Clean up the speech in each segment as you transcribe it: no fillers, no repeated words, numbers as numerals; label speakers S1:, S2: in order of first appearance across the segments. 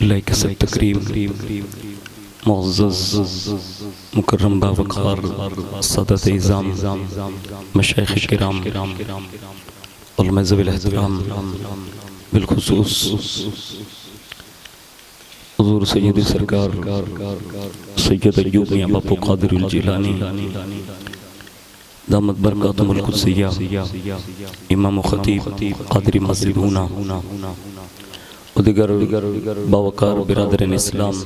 S1: Like सब तकरीम मुअज़्ज़ज़ मुकर्रम बावक़ार सदत इज़ाम मशाइख़ किराम उलमा ज़वील एहतराम बिलख़ुसूस हुज़ूर सैयद सरकार सैयद अय्यूब मियां बापू क़ादिरुल जिलानी दामत बरकातुहुल क़ुद्सिय्या इमाम ख़तीब क़ादिरी मस्जिद हूना और दिगर बावक़ार बिरादरीन इस्लाम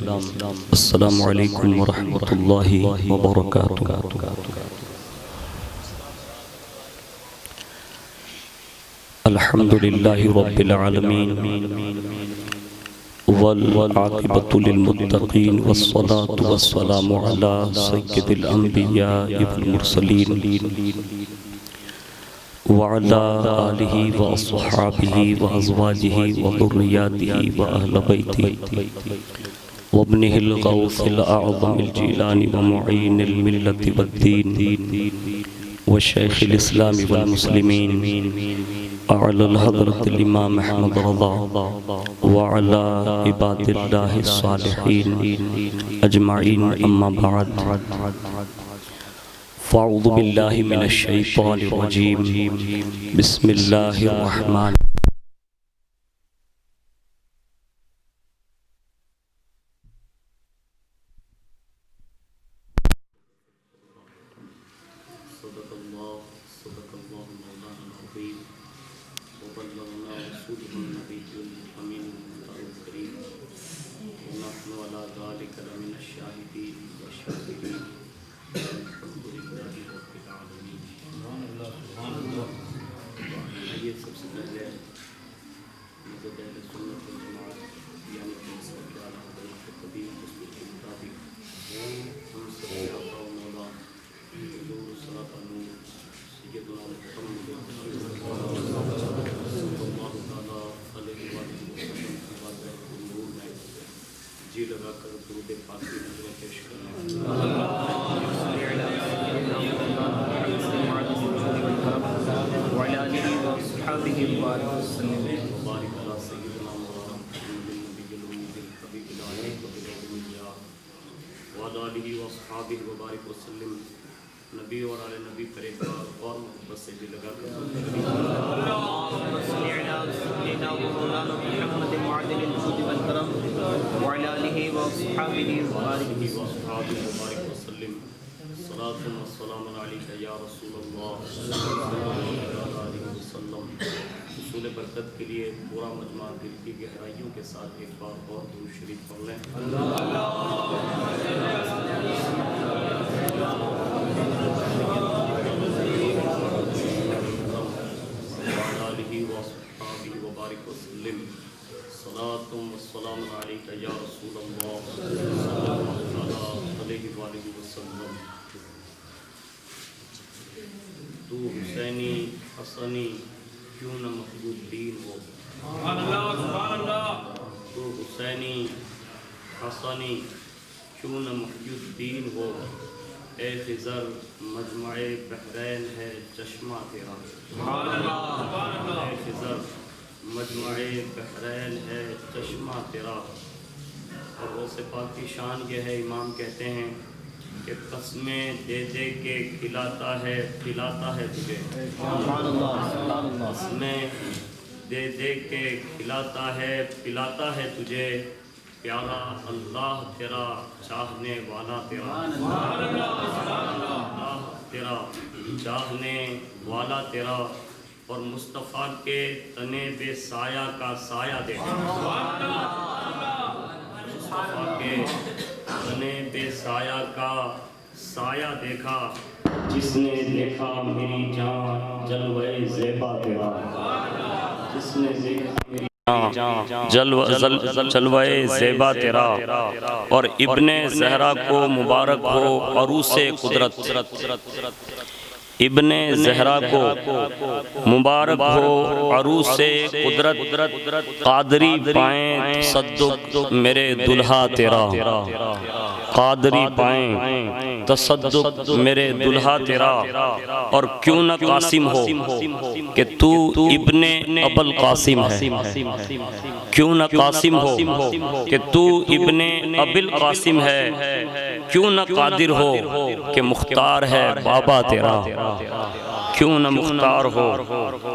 S1: अस्सलामु अलैकुम व रहमतुल्लाहि व बरकातुहू। अल्हम्दुलिल्लाहि रब्बिल आलमीन वल आक़िबतु लिल मुत्तक़ीन वस्सलातु वस्सलामु अला सय्यिदिल अंबिया वल मुरसलीन व अला आलिहि व अस्हाबिहि व अज़वाजिहि व ज़ुर्रिय्यातिहि व अहले बैतिहि व इब्निहिल गौसिल अअज़मिल जिलानी व मुईनिल मिल्लति वद्दीन व शैख़िल इस्लाम वल मुस्लिमीन अअलल हज़रतिल इमाम अहमद रज़ा व अला इबादिल्लाहि सालिहीन अजमईन अम्मा बाद फ़अऊज़ु बिल्लाहि मिनश शैतानिर रजीम बिस्मिल्लाहिर रहमानिर जी लगाकर दुरूद पाक की नज़रें पेश करें नबी और आले नबी परेशान और मोहब्बत से जी लगा कर रसूल बरकत के लिए पूरा मजमा दिल की गहराइयों के साथ एक बार और दुरूद शरीफ पढ़ लें। तू हुसैनी हसनी क्यों न महबूब दीन हो, तू हुसैनी हसनी क्यों न महबूब दीन हो, ए खिज़र मजमाए बहरैन है चश्मा तेरा, ए खिज़र मजमाए बहरैन है चश्मा तेरा। और वो सिपात की शान ये है, इमाम कहते हैं कि कसमें दे दे के खिलाता है तुझे, कसमें दे दे के खिलाता है पिलाता है तुझे, प्यारा अल्लाह तेरा चाहने वाला तेरा, अल्लाह तेरा चाहने वाला तेरा। और मुस्तफ़ा के तने बेसाया का साया देखा, मुस्तफ़ा के तने बेसाया का साया देखा, जिसने देखा मेरी जान जलवे ज़ेबा तेरा, जिसने देखा मेरी जलवे ज़ेबा तेरा। और इब्ने ज़हरा को मुबारक हो अरूसे कुदरत, इब्ने ज़हरा को मुबारक हो अरूस से कुदरत कादरी पाएं तसद्दुक मेरे दुल्हा तेरा, कादरी पाएं तसद्दुक मेरे दुल्हा तेरा। और क्यों न कासिम हो कि तू इब्ने अबुल कासिम है, क्यों न कासिम हो कि तू इब्ने अबुल कासिम है। क्यों न कादिर हो कि मुख्तार है बाबा तेरा, क्यों न मुख्तार हो,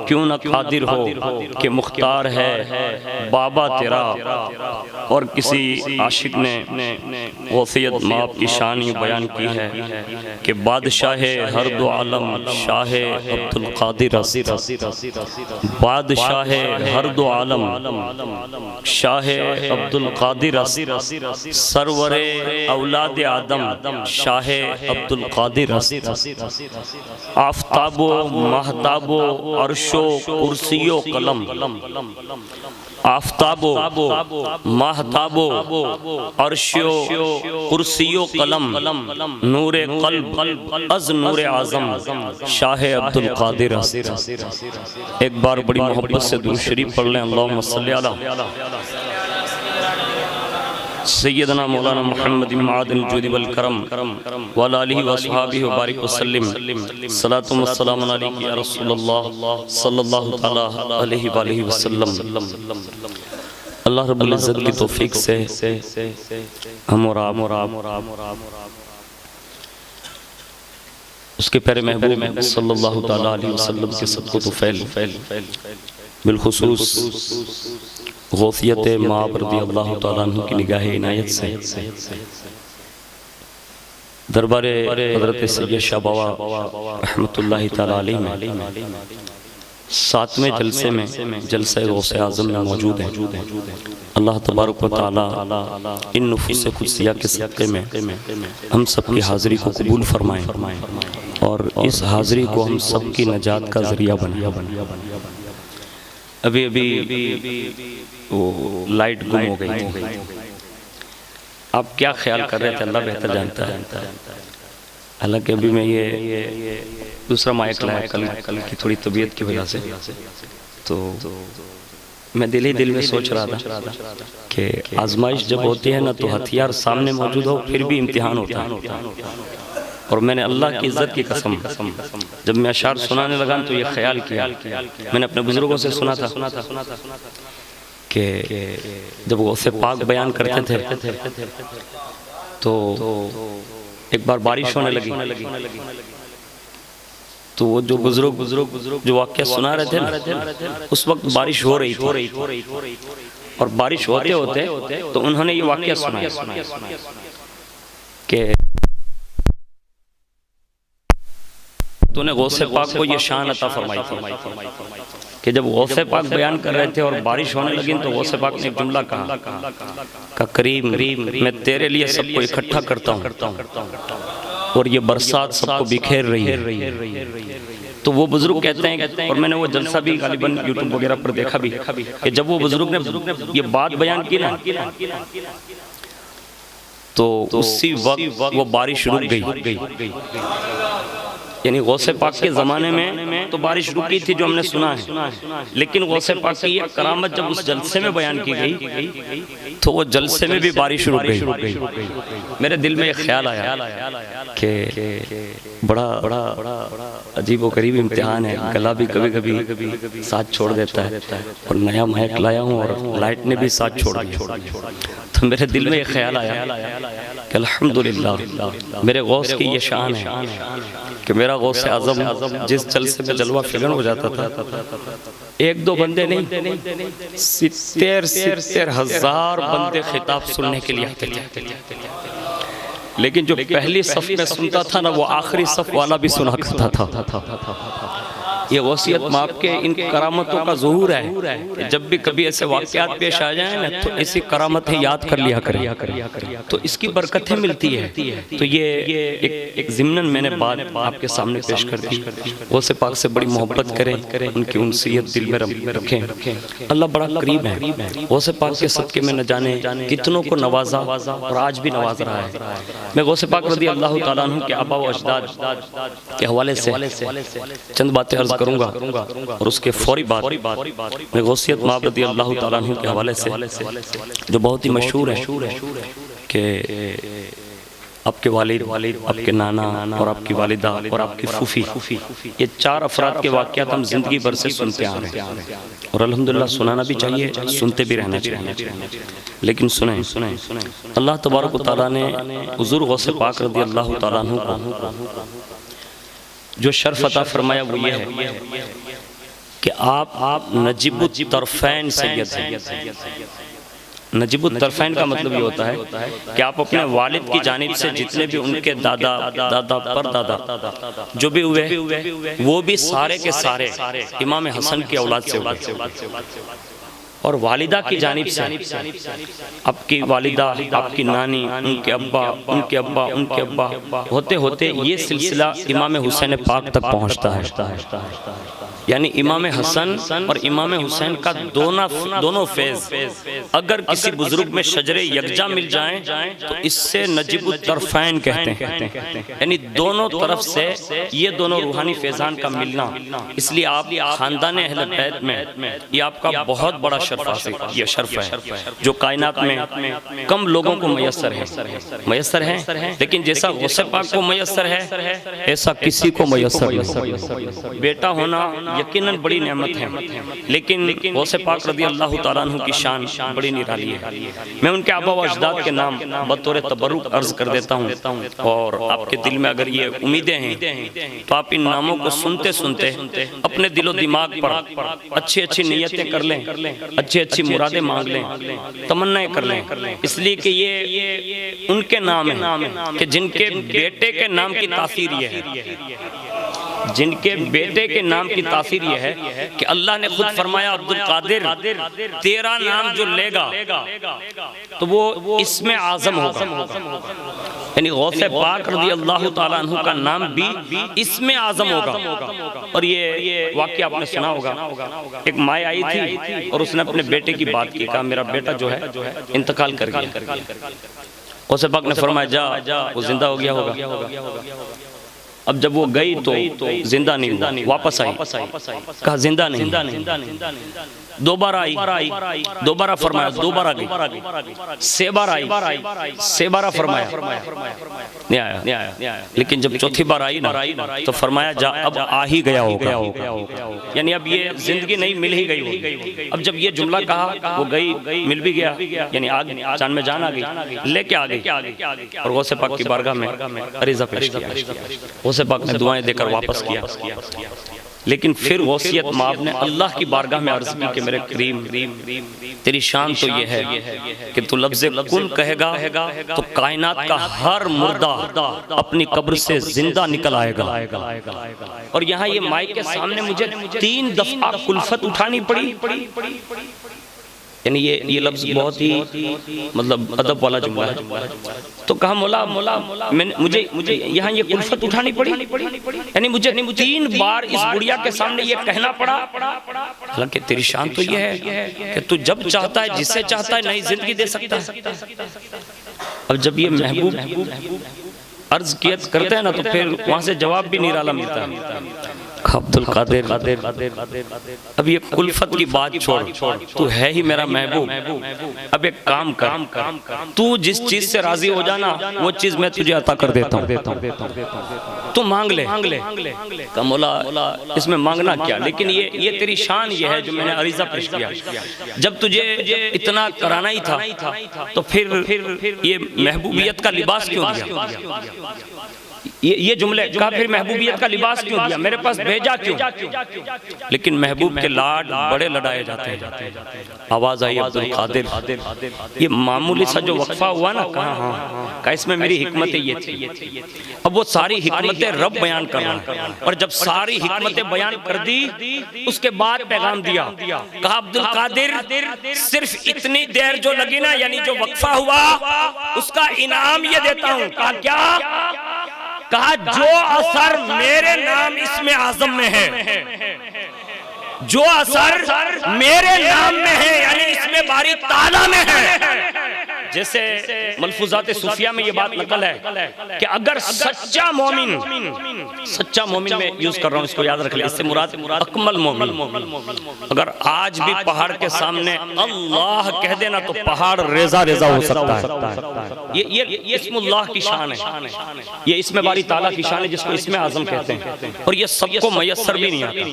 S1: क्यों न कादिर हो कि मुख्तार है बाबा तेरा। और किसी आशिक ने वसीयत माप की शान ये बयान की है कि बादशाह हर दो आलम शाह अब्दुल कादिर, बादशाह हर दो आलम शाह अब्दुल कादिर, सरवरे औलाद आदम शाह अब्दुल कादिर। आफ्ताबो महताबो अर्शो कुर्सियो कलम, आफ्ताबो महताबो अर्शो कुर्सियो कलम, नूरे क़ल्ब अज़ नूरे आज़म शाह अब्दुल कादिर। एक बार बड़ी मोहब्बत से दुरूद शरीफ पढ़ लें। अल्लाहुम्मा सल्ली अला सैयदना मौलाना मुहम्मद बिन मादिल जुदी वल करम व अला आलिहि व अस्हाबिहि व बारिक व सल्लिम। सलातु व सलाम अलैका या रसूलल्लाह सल्लल्लाहु तआला अलैहि व आलिहि वसल्लम। अल्लाह रब्बुल इज्जत की तौफीक से हम और आप उसके प्यारे महबूब सल्लल्लाहु तआला अलैहि वसल्लम के सदक़े तो फैल बिलखुसूस गौसियत माब रज़ियल्लाहु तआला अन्हु की निगाह इनायत से दरबारे हज़रत सैयद शाह बावा रहमतुल्लाहि तआला अलैहि में 7वें जलसे में जलसा गौसे आज़म में मौजूद है। अल्लाह तबारक व तआला इन नुफूस कुदसिया के सदक़े में हम सब की हाज़िरी को कबूल फरमाएं और इस हाज़िरी को हम सब की नजात का ज़रिया बनाए। अभी वो लाइट गुम हो गई। आप क्या ख्याल कर रहे थे अल्लाह बेहतर जानता है। हालांकि अभी मैं ये दूसरा माइक लाया कल की थोड़ी तबीयत की वजह से, तो मैं दिल ही दिल में सोच रहा था कि आजमाइश जब होती है ना तो हथियार सामने मौजूद हो फिर भी इम्तिहान होता है। और मैंने अल्लाह की इज़्ज़त की कसम जब मैं अशार सुनाने लगा तो ये ख्याल किया, मैंने अपने बुजुर्गों से सुना था कि जब वो उससे पाक बयान करते थे तो एक बार बारिश होने लगी, तो वो जो बुजुर्ग जो वाक़या सुना रहे थे ना, उस वक्त बारिश हो रही थी और बारिश होते होते तो उन्होंने ये वाक़या सुनाया कि तूने गौसे पाक को ये शान अता फरमाई थी कि जब गौसे पाक बयान कर रहे थे और बारिश होने लगी तो गौसे पाक ने एक जुमला कहा का करीम मैं तेरे लिए सबको इकट्ठा करता हूँ और ये बरसात सबको बिखेर रही है। तो वो बुजुर्ग कहते हैं, और मैंने वो जलसा भी गालिबन यूट्यूब वगैरह पर देखा भी कि जब वो बुजुर्ग ने ये बात बयान की ना तो उसी वक्त वो बारिश रुक गई। यानी गौसे पाक के ज़माने में तो बारिश रुकी थी जो हमने सुना है, लेकिन गौसे पाक की ये करामत जब उस जलसे में बयान की गई तो वो जलसे में भी बारिश रुक गई। मेरे दिल में एक ख्याल आया कि बड़ा अजीब व गरीब इम्तिहान है। गला भी कभी कभी साथ छोड़ देता है और नया महक लाया हूँ और लाइट ने भी साथ छोड़ दिया। तो मेरे दिल में एक ख्याल आया कि अल्हम्दुलिल्लाह मेरे गौस की ये शान है कि मेरा गौसे आज़म जिस जलसे में जलवा फिलन हो जाता था, एक दो बंदे नहीं 70 हज़ार बंदे खिताब सुनने के लिए आते थे। लेकिन जो पहली सफ में सुनता था ना वो आखिरी सफ वाला भी सुना करता था। ये वसीयत माप के इन करामतों का ज़हूर है। जब भी कभी ऐसे वाक़यात पेश आ जाए ना तो ऐसी करामतें याद कर लिया करें, तो इसकी बरकतें मिलती है। तो ये एक ज़िम्नन मैंने बात आपके सामने पेश कर दी। गौसे पाक से बड़ी मोहब्बत करें, उनकी उनसीयत दिल में रखें। अल्लाह बड़ा करीब है। गौसे पाक के सदके में न जाने कितनों को नवाजा और आज भी नवाज रहा है। मैं गौसे पाक रज़ी अल्लाह तआला अन्हु के आबा व अजदाद के हवाले से चंद बातें अर्ज करूंगा और उसके फौरी बाद मैं गौसियत माब रज़ी अल्लाह तआला अन्हु के हवाले से जो बहुत ही मशहूर है कि आपके वालिद, आपके नाना और आपकी वालिदा और आपकी फूफी, ये 4 अफराद के वाक़यात हम ज़िंदगी भर से सुनते आ रहे हैं और अल्हम्दुलिल्लाह सुनाना भी चाहिए, सुनते भी रहना चाहिए। लेकिन सुने अल्लाह तबारक व तआला ने हुज़ूर गौसे पाक रज़ी अल्लाह तआला अन्हु को जो शर्फ अता फरमाया वो ये है कि आप नजीबुत तरफ़ैन सैयद हैं। नजीबुत तरफ़ैन का मतलब ये होता है कि आप अपने वालिद की जानिब से जितने भी उनके दादा परदादा जो भी हुए वो भी सारे के सारे इमाम हसन की औलाद से हुए। और वालिदा की जानिब से आपकी वालिदा, आपकी नानी, उनके अब्बा होते होते ये सिलसिला इमाम हुसैन पाक तक पहुँचता है। यानी इमाम हसन और इमाम हुसैन का दोनों फेज अगर किसी बुजुर्ग में शजरे यकजा मिल जाएं तो इससे नजीबुत तरफ़ैन कहते हैं। यानी दोनों तरफ से ये दोनों रूहानी फैजान का मिलना, इसलिए आप खानदान अहले बैत में ये आपका बहुत बड़ा ये शर्फ है जो कायनात में कम लोगों को मयसर है। लेकिन जैसा गौसे पाक को मयसर है ऐसा किसी को मयसर नहीं। बेटा होना यकीनन बड़ी नेमत है, लेकिन गौसे पाक रज़ी अल्लाह तआला अन्हु की शान बड़ी निराली है। मैं उनके आबा व अजदाद के नाम बतौर तबरुक अर्ज कर देता हूँ और आपके दिल में अगर ये उम्मीदें हैं तो आप इन नामों को सुनते सुनते अपने दिलो दिमाग पर अच्छी नीयतें कर लें, अच्छी मुरादें मांग लें, तमन्नाएं कर लें। इसलिए कि ये उनके नाम हैं कि जिनके बेटे के नाम की तासीर ये है, जिनके बेटे के नाम की तासीर यह है कि अल्लाह ने खुद फरमाया अब्दुल कादिर तेरा नाम जो लेगा तो वो इसमें आज़म होगा। यानी गौसे पाक रज़ी अल्लाह तआला अन्हु का नाम भी इसमें आज़म होगा। और ये वाक़या आपने सुना होगा, एक माँ आई थी और उसने अपने बेटे की बात की, कहा मेरा बेटा जो है इंतकाल कर गया। गौसे पाक ने फरमाया जा वो जिंदा हो गया होगा। अब जब वो गई तो जिंदा नहीं हुआ, वापस आई, कहा जिंदा नहीं। दोबारा आई, दोबारा फरमाया, दोबारा गई, 6 बार आई, 6 बार फरमाया, नहीं आया। लेकिन जब चौथी बार आई ना तो फरमाया जा अब आ ही गया होगा। यानी अब ये जिंदगी नहीं मिल ही गई। अब जब ये जुमला कहा वो गई, मिल भी गया, यानी आग जान में जान आ गई, लेके आ गई और गौसे पाक की बारगाह में अरीज़ा पेश किया। गौसे पाक ने दुआएं देकर वापस किया। लेकिन फिर वसीयत माब ने अल्लाह की बारगाह में अर्ज की कि मेरे करीम तेरी शान तो ये है कि तू लफ्ज़ कुन कहेगा तो कायनात का हर मुर्दा अपनी कब्र से जिंदा निकल आएगा। और यहाँ ये माइक के सामने मुझे 3 दफा कुल्फत उठानी पड़ी। यानी ये लफ्ज़ बहुत ही मतलब अदब वाला जुमला है। तो कहा मौला मुझे यहाँ ये कुल्फत उठानी पड़ी, यानी मुझे 3 बार इस बुढ़िया के सामने ये कहना पड़ा। हालांकि तेरी शान तो ये है कि तू जब चाहता है जिससे चाहता है नई जिंदगी दे सकता है। अब जब ये महबूब अर्ज कियत करते हैं ना तो फिर वहां से जवाब भी निराला मिलता है। अब्दुल कादिर अब ये कुल्फत की बात छोड़, तू है ही मेरा महबूब। अब एक काम कर, तू जिस चीज से राजी हो जाना वो चीज मैं तुझे अता कर देता हूँ, तू मांग ले। मौला इसमें मांगना क्या, लेकिन ये तेरी शान ये है जो मैंने अरीज़ा पेश किया। जब तुझे इतना कराना ही था तो फिर ये महबूबियत का लिबास क्यों दिया? ये जुमले कहा, फिर महबूबियत का लिबास क्यों दिया, मेरे पास भेजा क्यों? लेकिन महबूब के लाड बड़े लड़ाए जाते हैं। आवाज आई अब्दुल कादिर, ये मामूली सा जो वक्फा हुआ ना, कहा इसमें मेरी हिकमतें ये थी। अब वो सारी हिकमतें रब बयान कर रहा है, और जब सारी हिकमतें बयान कर दी उसके बाद पैगाम दिया। कहा अब्दुल कादिर सिर्फ इतनी देर जो लगी ना, यानी जो वक्फा हुआ, उसका इनाम ये देता हूं। कहा क्या? कहा जो असर मेरे नाम इसमें आजम में है, जो असर मेरे नाम में है, यानी इसमें बारी ताला में है। जैसे मलफूजात सूफिया में ये बात नकल है कि अगर सच्चा मोमिन में यूज कर रहा हूं, इसको याद रख ले, इससे मुराद अकमल मोमिन। अगर आज भी पहाड़ के सामने अल्लाह कह देना तो पहाड़ रेजा रेजा हो सकता है। ये इस्मुल्लाह की शान है, ये इसमें बारी ताला की शान है, जिसको इसमें आजम कहते हैं। और ये सबको मयस्सर भी नहीं आता,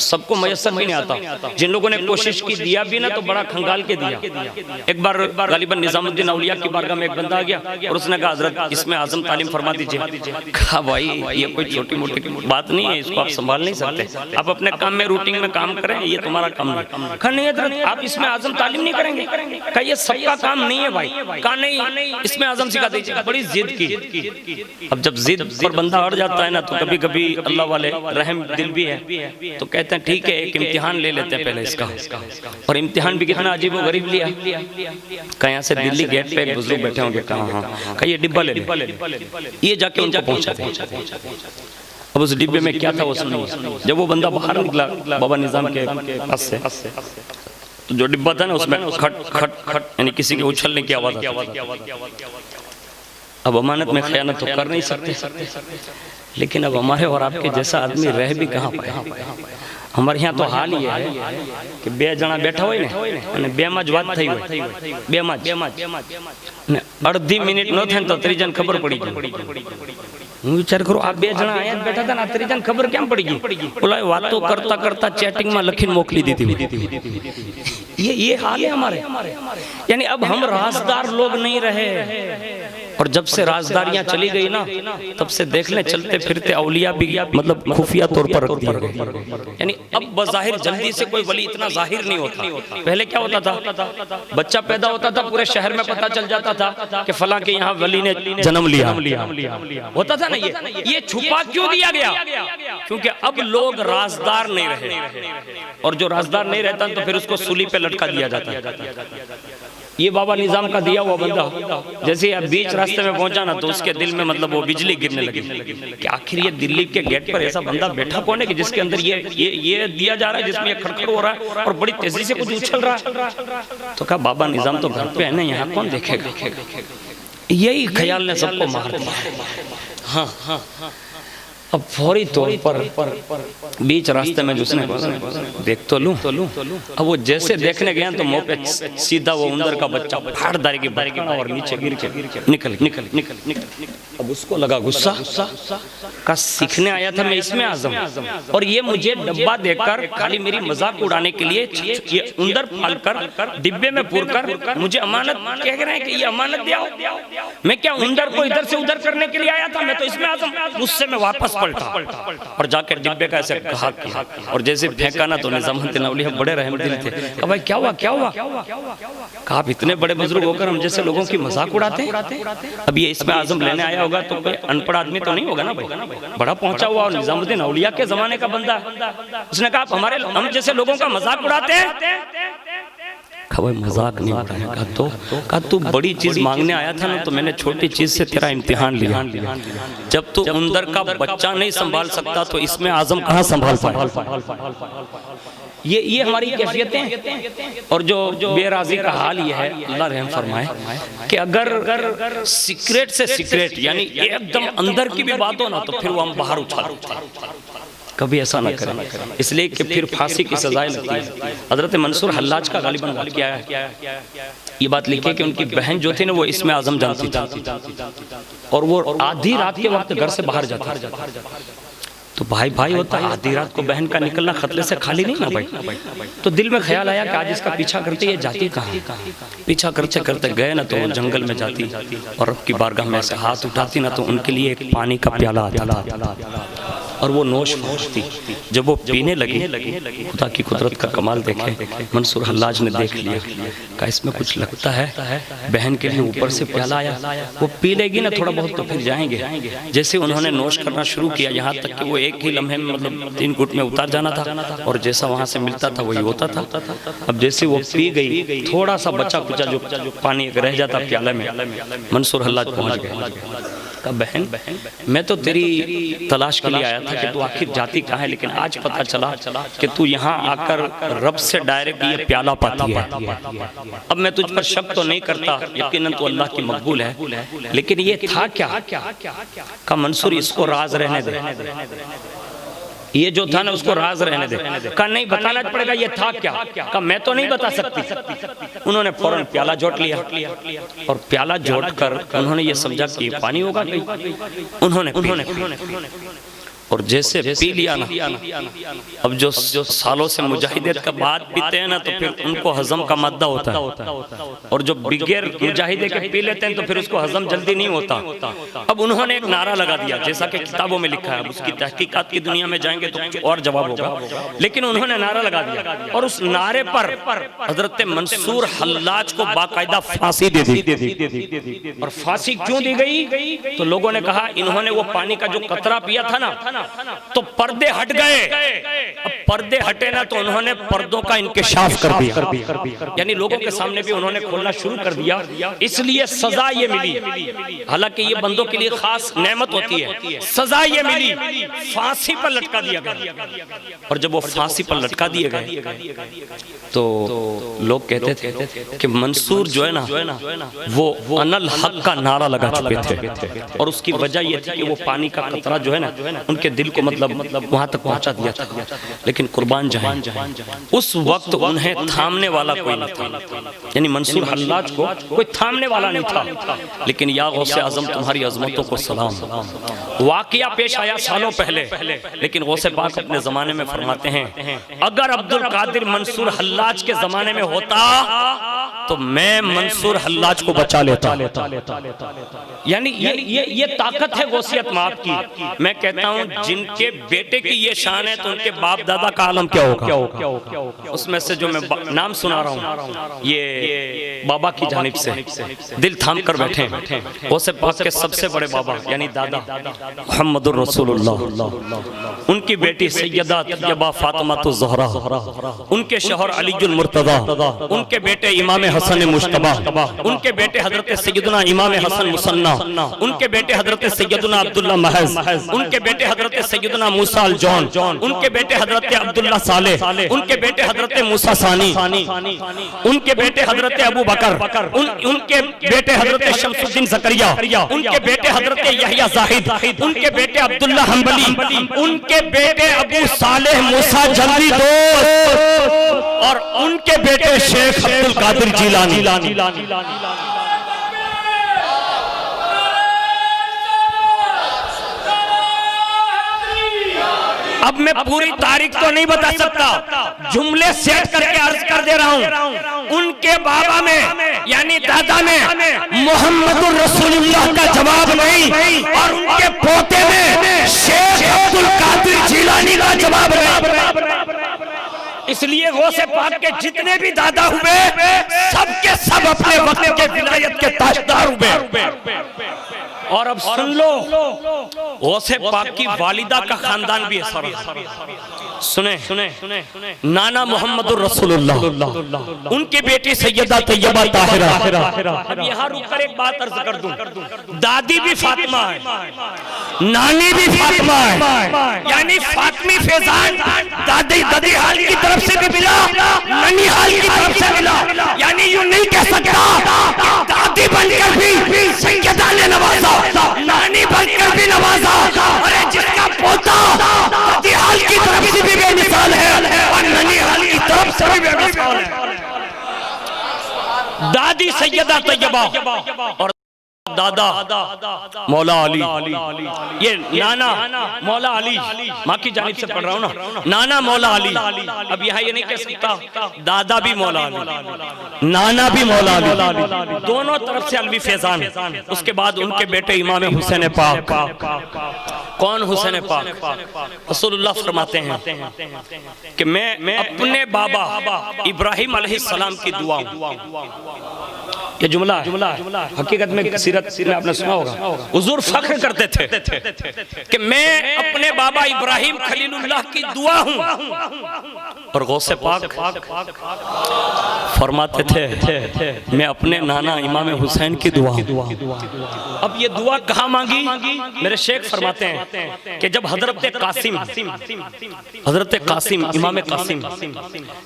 S1: सबको मयस्सर भी नहीं आता। जिन लोगों ने कोशिश की, दिया भी ना तो बड़ा खंगाल के दिया। एक बार गालिबन निजामुद्दीन औलिया की बारगाह में एक बंदा आ गया और उसने कहा हजरत इसमें आजम तालीम फरमा दीजिए। कहा भाई ये कोई छोटी मोटी बात नहीं है, इसको आप संभाल नहीं सकते, आप अपने काम में रूटीन में काम करें, ये तुम्हारा काम नहीं। कहा नहीं हजरत आप इसमें आजम तालीम नहीं करेंगे? कहा ये सबका काम नहीं है भाई। कहा नहीं इसमें आजम सिखा दीजिए। बड़ी जिद की। अब जब जिद पर बंदा अड़ जाता है ना, तो कभी कभी अल्लाह वाले रहम दिल भी है, तो कहते हैं ठीक है एक इम्तिहान ले लेते हैं पहले इसका। और इम्तिहान भी कितना अजीब व गरीब लिया। कहीं से दिल्ली गेट पे एक बुजुर्ग बैठे होंगे, कहा हाँ ये डिब्बा ले, ये जाके उनको पहुंचाते। अब उस डिब्बे में क्या था वो सुनिए। जब वो बंदा बाहर निकला बाबा निजाम के पास से, तो जो डिब्बा था ना उसमें खट खट खट यानी किसी के उछलने की आवाज आती। अब अमानत में खयानत तो कर नहीं सकते, लेकिन अब हमारे और आपके जैसा आदमी रह भी कहाँ पाए। हमारे यहाँ तो हाल ये है कि बे जना बैठा हो ने बे में ज बात थई હોય, बे में अर्धी मिनिट न થાય તો ત્રીજાને ખબર પડી જાય। હું વિચાર કરું આ બે જણા અહીંયા બેઠા હતા ને, આ ત્રીજાને ખબર કેમ પડી ગઈ? ઓલા વાતો કરતા કરતા ચેટિંગ में લખીને મોકલી દીધી। ये हाल है हमारे। यानी अब हम राजदार लोग नहीं रहे, और जब से राजदारियां चली गई ना, तब से देख लें चलते फिरते औलिया भी मतलब खुफिया तौर पर रख दिया गया। यानी अब बज़ाहिर जल्दी से कोई वली इतना जाहिर नहीं होता। पहले क्या होता था, बच्चा पैदा होता था पूरे शहर में पता चल जाता था कि फला के यहाँ वली ने जन्म लिया, होता था ना। ये छुपा क्यों दिया गया? क्योंकि अब लोग राजदार नहीं रहे, और जो राजदार नहीं रहता तो फिर उसको सूली पे लटका दिया जाता है। ये बाबा निजाम का दिया हुआ बंदा जैसे अब बीच रास्ते में पहुंचा ना, तो उसके दिल में मतलब वो बिजली गिरने लगी कि आखिर ये दिल्ली के गेट पर ऐसा बंदा बैठा कौन है कि जिसके अंदर ये दिया जा रहा है, जिसमें ये खड़खड़ हो रहा है और बड़ी तेजी से कुछ उछल रहा है। तो कहा बाबा निजाम तो घर पे है ना, यहाँ कौन देखेगा? यही ख्याल ने सबको मार दिया। हाँ हाँ, अब फौरी तौर पर बीच रास्ते में उसने देख तो लूं। अब वो जैसे देखने गया तो मुंह पे सीधा वो उंदर का बच्चा फाड़दारी की बारीकी और नीचे गिर के निकल। अब उसको लगा गुस्सा, का सीखने आया था मैं इसमें आजम, और ये मुझे डब्बा देकर खाली मेरी मजाक उड़ाने के लिए ये उंदर फाड़कर डिब्बे में पूरकर मुझे अमानत कह रहे हैं कि ये अमानत दिया। मैं क्या उंदर को इधर से उधर करने के लिए आया था? मैं तो इसमें आजम। उससे मैं वापस पलटा और जाकर डिब्बे का ऐसे घा किया, और जैसे फेंका ना तो निजामुद्दीन औलिया बड़े रहमदिल थे। अब भाई क्या हुआ? कहा आप इतने बड़े बुजुर्ग होकर हम जैसे लोगों की मजाक उड़ाते हैं। अब ये इसमें आजम लेने आया होगा तो कोई अनपढ़ आदमी तो नहीं होगा ना भाई, बड़ा पहुंचा हुआ और निजामुद्दीन औलिया के जमाने का बंदा। उसने कहा आप हम जैसे लोगों का मजाक उड़ाते हैं। भाई मजाक नहीं उड़ाया। कहा तू बड़ी चीज मांगने आया था ना, तो मैंने छोटी चीज से तेरा इम्तिहान लिया। जब तू अंदर का बच्चा नहीं संभाल सकता तो इसमें आजम कहाँ संभाल पाए? ये हमारी कैफियतें। और जो बेराजी का हाल ये है, अल्लाह रहम फरमाए, कि अगर सीक्रेट से सीक्रेट यानी एकदम अंदर की भी बात हो ना, तो फिर वो हम बाहर उछाल। कभी ऐसा ना करें, इसलिए कि फिर फांसी की सजाएं लगती है। हजरत मंसूर हल्लाज का गालिबन वाक़या है, ये बात लिखी कि उनकी बहन जो थी ना वो इसमें आजम जानती थी, और वो आधी रात के वक्त घर से बाहर जाता। तो भाई भाई होता है, आधी रात को बहन का निकलना खतरे से खाली नहीं ना भाई। तो दिल में ख्याल आया कि आज इसका पीछा करते, ये जाती कहाँ। पीछा करते करते गए ना तो जंगल में जाती और रब की बारगाह में ऐसे हाथ उठाती ना तो उनके लिए एक पानी का प्याला आता था और वो नोश थी। जब वो पीने लगी, खुदा की कुदरत का कमाल देखे, मंसूर हल्लाज ने देख लिया, कहा इसमें कुछ लगता है, बहन के लिए ऊपर से प्याला आया, वो पी लेगी ना थोड़ा बहुत तो फिर जाएंगे। जैसे उन्होंने नोश करना शुरू किया, यहाँ तक कि वो एक ही लम्हे में मतलब 3 घुट में उतार जाना था और जैसा वहाँ से मिलता था वही होता था। अब जैसे वो पी गई, थोड़ा सा बचा कुचा जो पानी रह जाता प्याले में, मंसूर हल्लाज पहुँच गए। कहा बहन मैं तो तेरी तलाश के लिए आया था कि तू आखिर जाती कहाँ है, लेकिन आज पता चला कि तू यहाँ आकर रब से डायरेक्ट ये प्याला पाती है। अब मैं तुझ पर शक तो नहीं करता, यकीनन तो अल्लाह की मकबूल है, लेकिन ये था क्या? का मंसूर इसको राज रहने दे, ये जो था ना उसको राज रहने दे। कहा नहीं बताना पड़ेगा ये था क्या। कहा मैं तो नहीं बता सकती। उन्होंने फौरन प्याला जोट लिया और प्याला जोट कर उन्होंने ये समझा कि ये पानी होगा। उन्होंने और जैसे पी लिया ना, अब जो सालों से मुजाहिदियत का बात पीते हैं ना तो फिर उनको हजम का मादा होता है, और जो बिगैर मुजाहिदे के पी लेते हैं तो फिर उसको हजम जल्दी नहीं होता। अब उन्होंने एक नारा लगा दिया, जैसा कि किताबों में लिखा है, उसकी तहकीकात की दुनिया में जाएंगे तो कुछ और जवाब होगा, लेकिन उन्होंने नारा लगा दिया और उस नारे पर हजरत मंसूर हल्लाज को बाकायदा फांसी दे दी। और फांसी क्यों दी गई? तो लोगों ने कहा इन्होंने वो पानी का जो कतरा पिया था ना तो पर्दे हट गए। अब पर्दे हटे ना तो उन्होंने पर्दों का इंकिशाफ कर दिया, यानी लोगों के सामने भी उन्होंने खोलना शुरू कर दिया, इसलिए सजा ये मिली। हालांकि ये बंदों के लिए खास नेमत होती है, सजा ये मिली, फांसी पर लटका दिया गया। और जब वो फांसी पर लटका दिए गए तो लोग कहते थे कि मंसूर जो है ना वो अनल हक का नारा लगा चुके थे, और उसकी वजह यह थी कि वो पानी का कतरा जो है ना उनके दिल को मतलब वहां तक पहुंचा दिया था। लेकिन कुर्बान जाए उस वक्त उन्हें थामने वाला कोई नहीं था, यानी मंसूर हल्लाज को कोई थामने वाला नहीं था। लेकिन या गौसे आजम तुम्हारी अजमतों को सलाम। वाकया पेश आया सालों पहले, लेकिन गौसे पाक अपने जमाने में फरमाते हैं अगर अब्दुल कादिर मंसूर हल्लाज के जमाने में होता तो मैं मंसूर हल्लाज को बचा लेता। यानी ये ताकत है गौसियत माफ की। मैं कहता हूँ जिनके बेटे की ये शान है तो उनके बाप दादा का आलम क्या होगा। उसमें से जो मैं नाम सुना रहा हूँ ये बाबा की जानिब से दिल थाम कर बैठे हैं। गौसे पाक के सबसे बड़े बाबा यानी दादा मुहम्मदुर रसूलुल्लाह, उनकी बेटी सैयदा तैयबा फातिमा ज़हरा, उनके शौहर अलीजुल मुर्तज़ा, उनके बेटे इमाम हसन मुश्तबा, उनके बेटे हजरत सैयदना इमाम हसन मुसन्ना, उनके बेटे हजरत सैयदना अब्दुल्ला महज, उनके बेटे हजरत सैयदना मूसा अल जौन, उनके बेटे हजरत अब्दुल्ला सालेह, उनके बेटे हजरत मूसा सानी, उनके बेटे हजरत अबू बकर, उनके बेटे हजरत शमसुद्दीन ज़करिया, उनके बेटे हजरत यहया जाहिद, उनके बेटे अब्दुल्ला हम्बली, उनके बेटे अबू सालेह मूसा जल्दी दोस्त, और उनके बेटे शेख अब्दुल कादिर जिलानी। अब मैं पूरी तारीख तो नहीं बता सकता, जुमले सेट करके अर्ज कर दे रहा हूँ। उनके बाबा में यानी दादा में मोहम्मदुर रसूलुल्लाह का जवाब नहीं, और उनके पोते में शेख अब्दुल कादिर जिलानी का जवाब नहीं। इसलिए गौसे पाक के जितने भी दादा हुए सब के सब अपने वक्त के विलायत के ताजदार हुए। और अब सुन लो गौसे पाक की वालिदा का खानदान भी है। सुने नाना मोहम्मदुर रसूलुल्लाह, उनकी बेटी सैयदा तैयबा ताहिरा। अब यहाँ रुककर एक बात अर्ज कर दूं, दादी भी फातिमा है, नानी भी फातिमा है, यानी फातिमी फैजान दादी दादी हाल की तरफ से भी मिला, नानी हाल की तरफ से मिला। यानी यूं नहीं कह सकता दादी बनकर भी सैयदा ने नवाजा, नानी बनकर भी नवाजा। अरे जिसका पोता दादी हाल की तरफ से भी बेमिसाल है और नानी हाल की तरफ से भी बेमिसाल है। दादी सैयदा तैयबा और दादा मौला अली, ये नाना मौला अली, माँ की जानिब से पढ़ रहा हूँ ना, नाना मौला अली। अब यहाँ ये नहीं कह सकता दादा भी मौला अली, नाना भी मौला अली, दोनों तरफ से अलवी फैजान। उसके बाद उनके बेटे इमाम हुसैन पाक। कौन हुसैन पाक? रसूलुल्लाह फरमाते हैं कि मैं अपने बाबा इब्राहिम अलैहिस्सलाम की दुआ हूं। ये जुमला हकीकत में सीरत में आपने सुना होगा। हुजूर फख्र करते थे कि मैं अपने बाबा इब्राहिम खलीलुल्लाह की दुआ हूं। और गौसे पाक फरमाते थे मैं अपने नाना इमाम हुसैन की दुआ हूं। अब ये दुआ कहाँ मांगी? मेरे शेख फरमाते हैं कि जब हजरत कासिम इमाम कासिम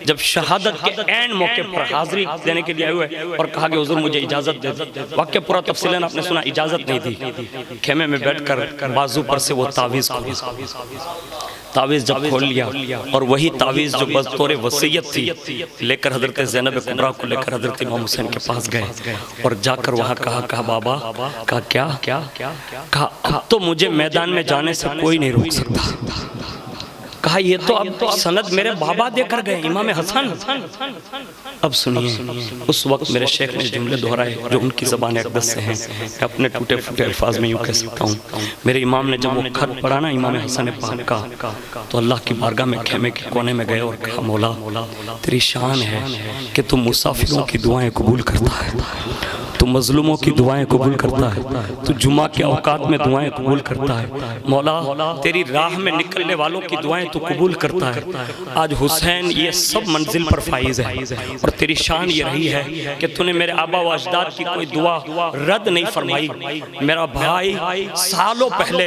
S1: जब शहादत के ऐन मौके पर हाजिरी देने के लिए आए हुए और कहा कि हुजूर मुझे इजाजत दे दो। वाक्य पूरा तफसीलन आपने सुना, इजाजत नहीं दी। खेमे में बैठकर बाजू पर से वो तावीज़ जब खोल लिया और वही तावीज़ जो बस तौरे वसीयत थी लेकर हजरत ज़ैनब कुबरा को लेकर हजरत इमाम हुसैन के पास गए और जाकर वहाँ कहा बाबा, कहा क्या? कहा अब तो मुझे मैदान में जाने से कोई नहीं रोक सकता। कहा ये तो अब तो सनद मेरे बाबा देकर गए इमाम हसन। अब सुनिए, उस वक्त मेरे शेख ने जुमले दोहराए जो उनकी ज़बान अक़दस से हैं। मैं अपने टूटे फूटे अल्फाज में यूँ कह सकता हूँ, मेरे इमाम ने जब वो खत पढ़ा ना इमाम हसन पाक का, तो अल्लाह की बारगाह में खेमे के कोने में गए और कहा मौला तेरी शान है कि तू मुसाफिरों की दुआएं कबूल करता है, तू मजलूमों की दुआएं कबूल करता है, तू जुमा के औकात में दुआएं कबूल करता है। मौला तेरी राह में निकलने वालों की दुआएं तू कबूल करता है। आज हुसैन ये सब मंजिल पर फाइज है और तेरी शान ये रही है कि तूने मेरे आबा व अजदाद की कोई दुआ रद्द नहीं फरमाई। मेरा भाई सालों पहले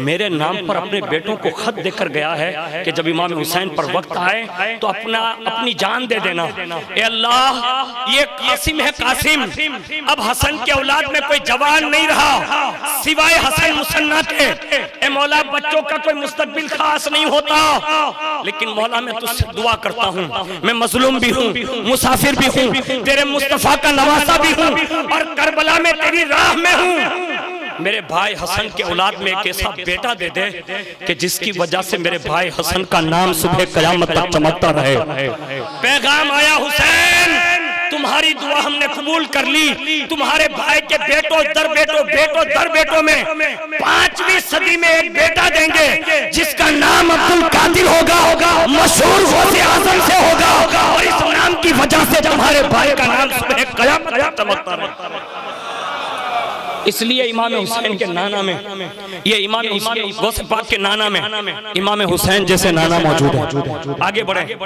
S1: मेरे नाम पर अपने बेटों को खत देकर गया है कि जब इमाम हुसैन पर वक्त आए तो अपनी जान दे देना। ए अल्लाह ये कासिम है, कासिम अब हसन के औलाद में कोई जवान नहीं रहा सिवाय हसन मुसन्ना के। ए मौला बच्चों का कोई मुस्तकबिल खास नहीं होता, लेकिन मौला मैं तुझसे दुआ करता हूँ, मैं मजलूम भी हूँ, मुसाफिर भी हूँ, तेरे मुस्तफा का नवासा भी हूँ और करबला में तेरी राह में हूँ। मेरे भाई हसन के औलाद में एक ऐसा बेटा दे दे कि जिसकी वजह से मेरे भाई हसन का नाम सुबह कयामत तक चमकता रहे। पैगाम आया हुसैन तुम्हारी दुआ हमने कबूल कर ली, तुम्हारे भाई के बेटों दर बेटों में 5वीं सदी में एक बेटा देंगे जिसका नाम अब्दुल कादिर होगा, मशहूर गौसे आजम से होगा और इस नाम की वजह से तुम्हारे भाई का नाम सुबह कयामत तक चमकता रहे। इसलिए इमाम हुसैन के नाना में, ये इमाम गौसे पाक के नाना में इमाम हुसैन जैसे नाना मौजूद है। आगे बढ़े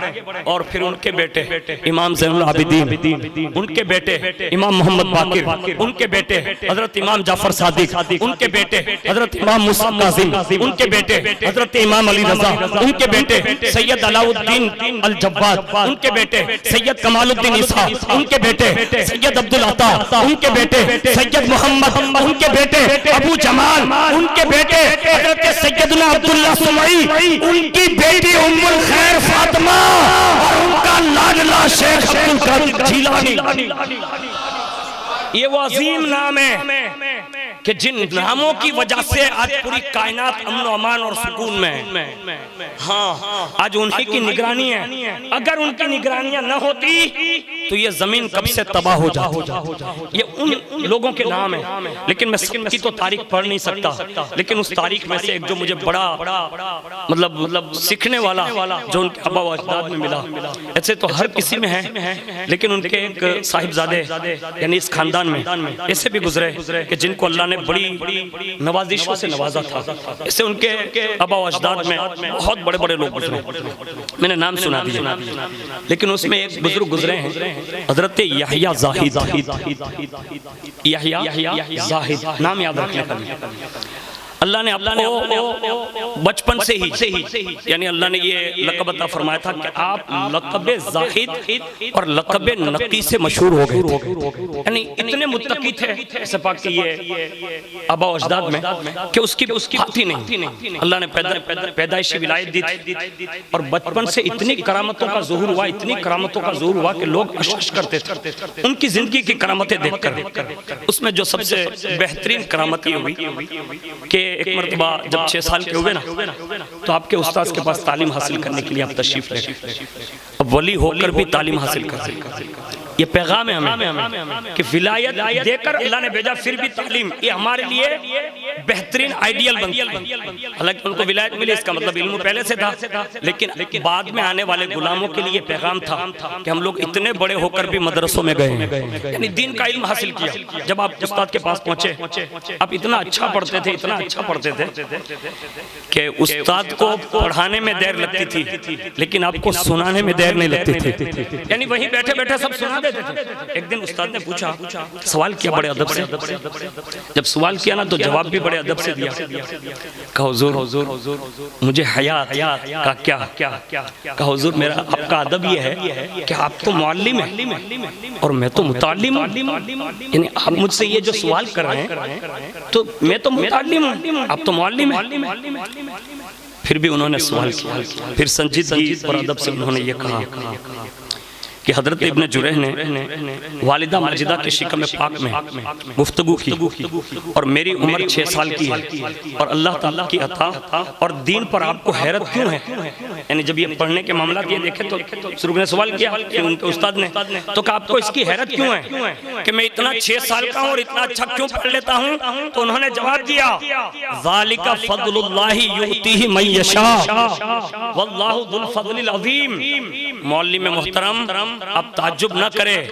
S1: और फिर उनके बेटे इमाम ज़ैनुल आबिदीन, उनके बेटे इमाम मोहम्मद बाकिर, उनके बेटे हजरत इमाम जाफर सादिक, उनके बेटे हजरत इमाम मूसा काज़िम, उनके बेटे हजरत इमाम अली रज़ा, उनके बेटे सैयद अलाउद्दीन अल जव्वाद, उनके बेटे सैयद कमालुद्दीन ईसा, उनके बेटे सैयद अब्दुल अता, उनके बेटे सैयद मोहम्मद, उनके बेटे अबू जमाल, उनके बेटे हजरत सैयदना अब्दुल्ला सुमई, उनकी बेटी उम्मुल खैर फातिमा और उनका लाडला शेख अब्दुल कादिर जिलानी। ये वो अजीम नाम है कि जिन नामों की वजह से आज पूरी कायनात अमन अमान और सुकून में। हाँ, आज उन्हीं की निगरानी है। अगर उनकी निगरानियां न होती तो ये जमीन कब से तबाह हो जाती। ये उन लोगों के नाम है, लेकिन मैं सबकी तो तारीख पढ़ नहीं सकता, लेकिन उस तारीख में से एक जो मुझे बड़ा मतलब सीखने वाला जो उनके आबा व अजदाद में मिला, ऐसे तो हर किसी में है, लेकिन उनके एक साहिबजादे यानी इस खानदान में ऐसे भी गुजरे कि जिनको अल्लाह ने बड़ी नवाजिशों से नवाजा था। ऐसे उनके आबा व अजदाद में बहुत बड़े बड़े लोग गुजरे, मैंने नाम सुना दिया, लेकिन उसमें एक बुजुर्ग गुजरे हैं हजरत यहया जाहिद। यहया जाहिद नाम याद रखने का। अल्लाह ने आपको बचपन से ही यानी अल्लाह ने ये लक़ब अता फरमाया था कि आप लक़ब ज़ाहिद और लक़ब नक़ी से मशहूर हो गए थे। यानी इतने मुत्तकी थे ऐसे पाक कि ये आबा अजदाद में कि उसकी बात ही नहीं। अल्लाह ने पैदाइशी विलायत दी थी और बचपन से इतनी करामतों का ज़ुहूर हुआ, इतनी करामतों का ज़ुहूर हुआ कि लोग अशश करते थे उनकी ज़िंदगी की करामतें देखकर। उसमें जो सबसे बेहतरीन करामत ये हुई कि एक मरतबा जब 6 साल के हुए ना, तो आपके उस्ताद के पास तालीम हासिल करने के लिए आप तशरीफ ले गए। अब वली होकर भी तालीम हासिल कर, ये पैगाम है हमें कि विलायत देकर अल्लाह ने भेजा, फिर भी तालीम, ये हमारे लिए बेहतरीन आइडियल बनती है। हालांकि उनको विलायत मिली, इसका मतलब इल्म पहले से था, लेकिन बाद में आने वाले गुलामों के लिए पैगाम था कि हम लोग इतने बड़े होकर भी मदरसों में गए, यानी दीन का इल्म हासिल किया। जब आप उस्ताद के पास पहुंचे, आप इतना अच्छा पढ़ते थे, इतना अच्छा पढ़ते थे कि उस्ताद को पढ़ाने में देर लगती थी लेकिन आपको सुनाने में देर नहीं लगती थी, यानी वहीं बैठे बैठे सब सुना देते थे। एक दिन उस्ताद ने पूछा, सवाल किया बड़े अदब से। जब सवाल किया ना तो जवाब भी बड़े अदब से दिया। कहा हुजूर मुझे हया का कहा हुजूर मेरा आपका अदब ये है कि आप तो मुअल्लिम हैं और मैं तो मुतअल्लिम हूं, यानी आप मुझसे ये जो सवाल कर रहे हैं तो मैं तो मुतअल्लिम हूं, आप तो मुअल्लिम हैं। फिर भी उन्होंने सवाल किया, फिर संजीदगी और अदब से उन्होंने ये कहा कि हजरत इब्न जुरैह ने वालिदा माजिदा के शिकम पाक में गुफ्तगू की और मेरी उम्र 6 साल की है और अल्लाह ताला की अता और दीन पर आपको हैरत क्यों है। यानी जब ये पढ़ने के मामला ये देखे तो शुरू ने सवाल किया कि उनके उस्ताद ने तो कहा आपको इसकी हैरत क्यों है कि मैं इतना 6 साल का हूँ और इतना अच्छा क्यों पढ़ लेता हूँ। तो उन्होंने जवाब दिया, ज़ालिका फज़लुल्लाहि युअतीहि मन यशा वल्लाहु ज़ुल फ़ज़लिल अज़ीम। मौलवी मोहतरम आप ताज्जुब न करें,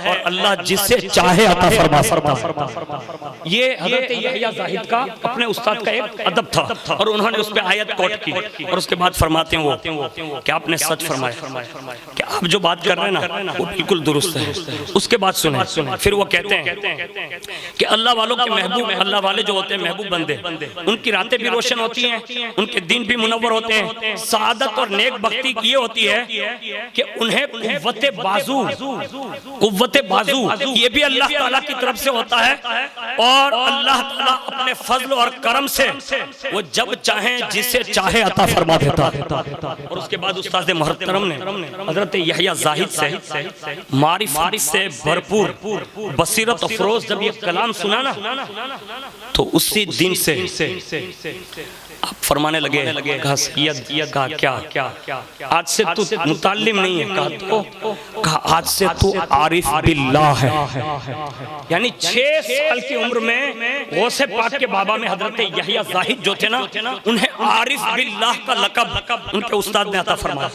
S1: और अल्लाह जिसे चाहे अता फरमा। ये हज़रत यहया ज़ाहिद का अपने उस्ताद का एक अदब था और उन्होंने उस पे आयत कोट की और उसके बाद फरमाते हैं वो कि आपने सच फरमाया कि आप जो बात कर रहे हैं ना वो बिल्कुल दुरुस्त है। उसके बाद सुने, फिर वो कहते हैं कि अल्लाह वालों के महबूब, अल्लाह वाले जो होते हैं महबूब बंदे, उनकी रातें भी रोशन होती हैं, उनके दिन भी मुनव्वर होते हैं। सआदत और नेक बख्ती ये होती है कि उन्हें कुव्वते बाजू ये भी अल्लाह ताला की तरफ से होता है और अल्लाह ताला अपने फजल और करम से वो जब चाहे जिसे चाहे अता फरमा देता। और उसके बाद उस्ताद मोहतरम ने हजरत यहया ज़ाहिद से मारिफत से भरपूर बसीरत अफरोज जब ये कलाम सुना ना तो उसी दिन से आप फरमाने लगे कहा क्या आज से तू मुताल्लिम नहीं है, कहा आज से तू आरिफ बिल्लाह है। यानी 6 साल की उम्र में गौसे पाक के बाबा में हजरत यहया ज़ाहिद जो थे ना उन्हें आरिफ बिल्लाह का लक़ब उनके उस्ताद ने अता फरमाया।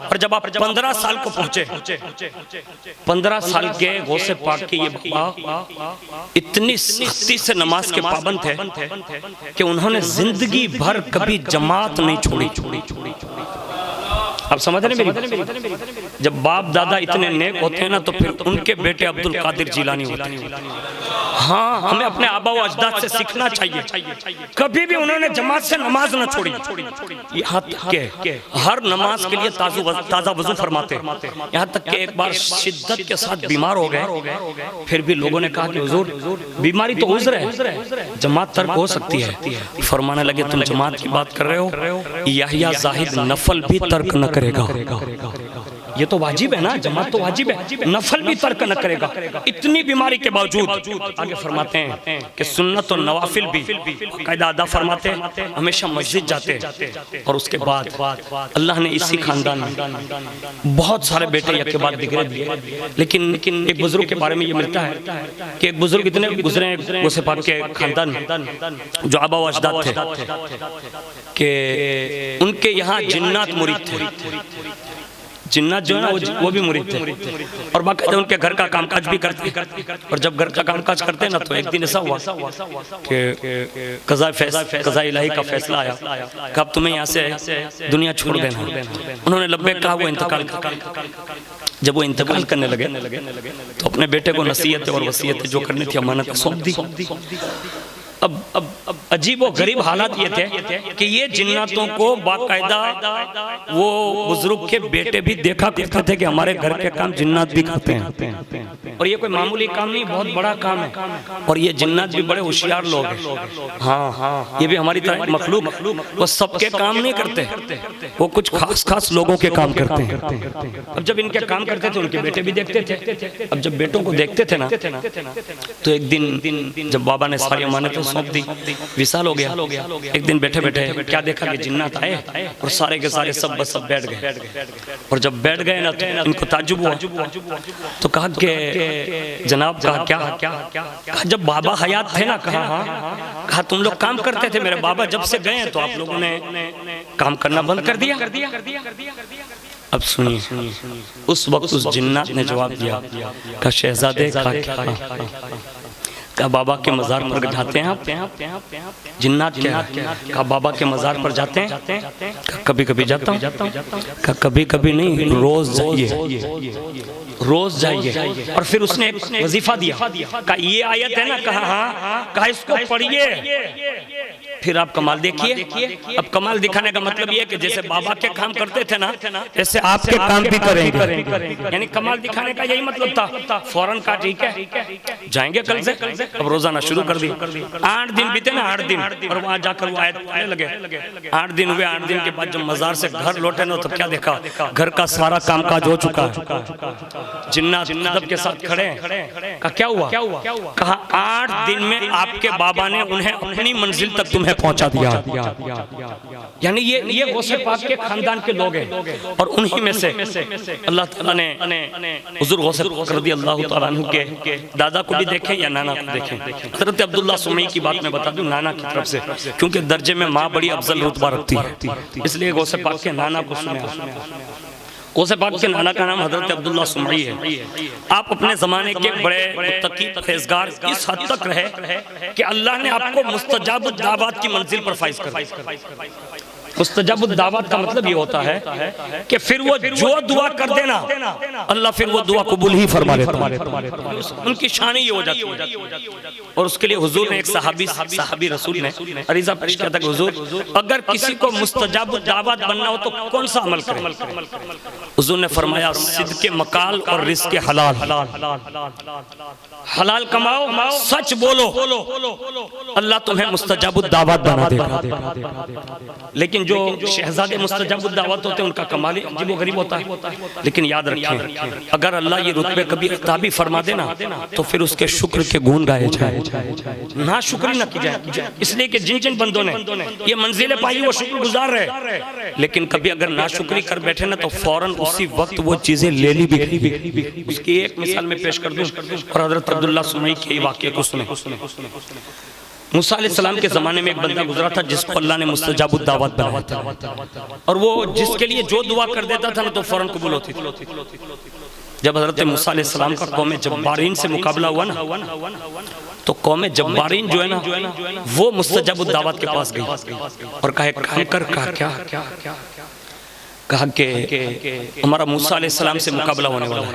S1: और जब आप 15 साल को पहुंचे, 15 साल के गौसे पाक के ये बाबा इतनी सख्ती से नमाज के पाबंद थे कि उन्होंने जिंदगी भर कभी जमात नहीं छोड़ी। आप समझ रहे मेरी? जब बाप दादा इतने नेक होते हैं ना तो फिर उनके बेटे अब्दुल कादिर जिलानी होते हैं। हाँ, हमें अपने आबा व अजदाद से सीखना चाहिए। कभी भी उन्होंने जमात से नमाज न छोड़ी। यहाँ तक के हर नमाज के लिए ताज़ा वज़ू फरमाते। यहाँ तक कि एक बार शिद्दत के साथ बीमार हो गए, फिर भी लोगों ने कहा कि हुजूर बीमारी तो उज़्र है, जमात तर्क हो सकती है। फरमाने लगे तुम जमात की बात कर रहे हो, यहया ज़ाहिद नफल भी तर्क न करेगा। ये तो वाजिब है ना, जमात तो वाजिब है, नफल भी तर्क न करेगा। इतनी बीमारी के बावजूद आगे फरमाते हैं कि सुन्नत और नवाफिल भी कायदा अदा फरमाते, हमेशा मस्जिद जाते। और उसके बाद अल्लाह ने इसी खानदान में बहुत सारे बेटे एक के बाद बिगड़े दिए। लेकिन एक बुजुर्ग के बारे में ये मिलता है कि एक बुजुर्ग इतने गुजरे गौसे पाक के खानदान में जो आबा व अजदाद थे कि उनके यहाँ जिन्नात मुरीद थे। जिन्नात जो है ना वो भी मुरीद थे और बाकायदा उनके घर का कामकाज भी करते। और जब घर का कामकाज करते ना तो एक दिन ऐसा हुआ कि कज़ा इलाही का फैसला आया कि अब तुम्हें यहाँ से दुनिया छोड़ देना। उन्होंने लब्बैक कहा, वो इंतकाल कर। जब वो इंतकाल करने लगे तो अपने बेटे को नसीहत और वसीयत जो करनी थी अमानत सौंप दी। अब अजीब व गरीब हालात ये थे कि ये जिन्नातों को बाकायदा वो बुजुर्ग के बेटे भी देखा करते थे कि हमारे घर के काम जिन्नात भी करते हैं, और ये कोई मामूली काम नहीं, बहुत बड़ा काम है। और ये जिन्नात भी बड़े होशियार लोग हैं। हाँ, ये भी हमारी तरह मखलूक, वो सबके काम नहीं करते, वो कुछ खास खास लोगों के काम करते हैं। अब जब इनके काम करते थे उनके बेटे भी देखते थे। अब जब बेटों को देखते थे ना, तो एक दिन जब बाबा ने सारी अमानत सौंप दी, विशाल हो गया। एक दिन बैठे बैठे क्या देखा कि जिन्नात आए और सारे के सारे सब बैठ गए। और जब बैठ गए ना तो इनको ताज्जुब हुआ। तो कहा कि जनाब, कहा जब बाबा हयात थे ना, कहा तुम लोग काम करते थे, मेरे बाबा जब से गए तो आप लोगों ने काम करना बंद कर दिया। अब सुनिए, उस वक्त उस जिन्नात ने जवाब दिया, कहा शहजादे, कहा बाबा के मज़ार पर जाते हैं आप? जिन्नात क्या? कहा बाबा के मज़ार पर जाते हैं? कभी कभी जाता हूँ। कहा कभी कभी नहीं, रोज जाइए, रोज जाइए। और फिर उसने एक वजीफा दिया, कहा ये आयत है ना, कहा हाँ, कहा इसको पढ़िए, फिर आप कमाल देखिए। अब कमाल दिखाने का मतलब ये है कि जैसे बाबा के काम करते थे ना, ऐसे आपके काम भी करेंगे। यानी कमाल दिखाने का यही मतलब था। फौरन का ठीक है, जाएंगे कल से। अब रोजाना शुरू कर दी। 8 दिन बीते ना, 8 दिन, और वहां जाकर वो आयत पढ़ने लगे। 8 दिन हुए। 8 दिन के बाद जब मजार से घर लौटे ना, तो क्या देखा, घर का सारा कामकाज हो चुका है। जिन्नात अदब के साथ खड़े। कहा क्या हुआ? कहा 8 दिन में आपके बाबा ने उन्हें अपनी मंजिल तक तुम्हें पहुंचा दिया। यानी ये गौसे पाक के खानदान के लोग हैं। और उन्हीं में से अल्लाह ताला ने हुजूर गौसे पाक रज़ियल्लाहु ताला अन्हु के दादा को भी देखें या नाना को देखें। हज़रत अब्दुल्लाह सुमई की बात मैं बता दूं, नाना की तरफ से, क्योंकि दर्जे में माँ बड़ी अफजल रुतबा रखती है, इसलिए गौसे पाक के नाना को सुने। गौसे पाक के नाना का नाम हज़रत अब्दुल्लाह सुमई है। आप अपने ज़माने के बड़े मुत्तकी परहेज़गार इस हद तक रहे कि अल्लाह ने आपको मुस्तजाब दावत की मंजिल पर फाइज कर दिया। मुस्तजाब दावत का मतलब ये होता है कि फिर वो जो दुआ कर देना, अल्लाह फिर वो दुआ कबूल ही फरमा लेता है। उनकी शान ही ये हो जाती है। और उसके लिए हुजूर ने एक सहाबी रसूल ने अरीज़ा पेश किया था कि हुजूर, अगर किसी को मुस्तजाब दावत बनना हो तो कौन सा अमल करे? हुजूर ने फरमाया, सिद्क़े मकाल और रिज़्क़े हलाल। हलाल कमाओ, सच बोलो, अल्लाह तुम्हें मुस्तजाब दावत बना देगा। लेकिन जो शहजादे मुस्तजाब दावत होते हैं उनका कमाल अजीब गरीब होता है। लेकिन याद रखें, अगर अल्लाह ये रुतबे कभी अता भी फरमा देना तो फिर उसके शुक्र के गुण गाए जाए, ना शुक्री ना की जाए। इसलिए कि जिन जिन बंदों ने ये मंजिलें पाई वो शुक्रगुजार रहे। लेकिन कभी अगर ना शुक्री कर बैठे ना, तो फौरन उसी वक्त वो चीजें ले ली भी। उसकी एक मिसाल में पेश कर दूं, और हजरत अब्दुल्लाह सुमई के वाक़े को सुने। मूसा अलैहिस्सलाम के ज़माने में एक बंदा गुजरा था जिसको अल्लाह ने मुस्तजाब दावत बनाया था, और वो जिसके लिए जो दुआ कर देता था ना तो फौरन कबूल होती थी। जब हज़रत मूसा अलैहिस्सलाम का कौम जब्बारीन से मुकाबला हुआ ना, तो कौम जब्बारीन जो है ना वो मुस्तजाब दावत के पास गई और कहा कि हमारा मूसा अलैहिस्सलाम से मुकाबला होने वाला है।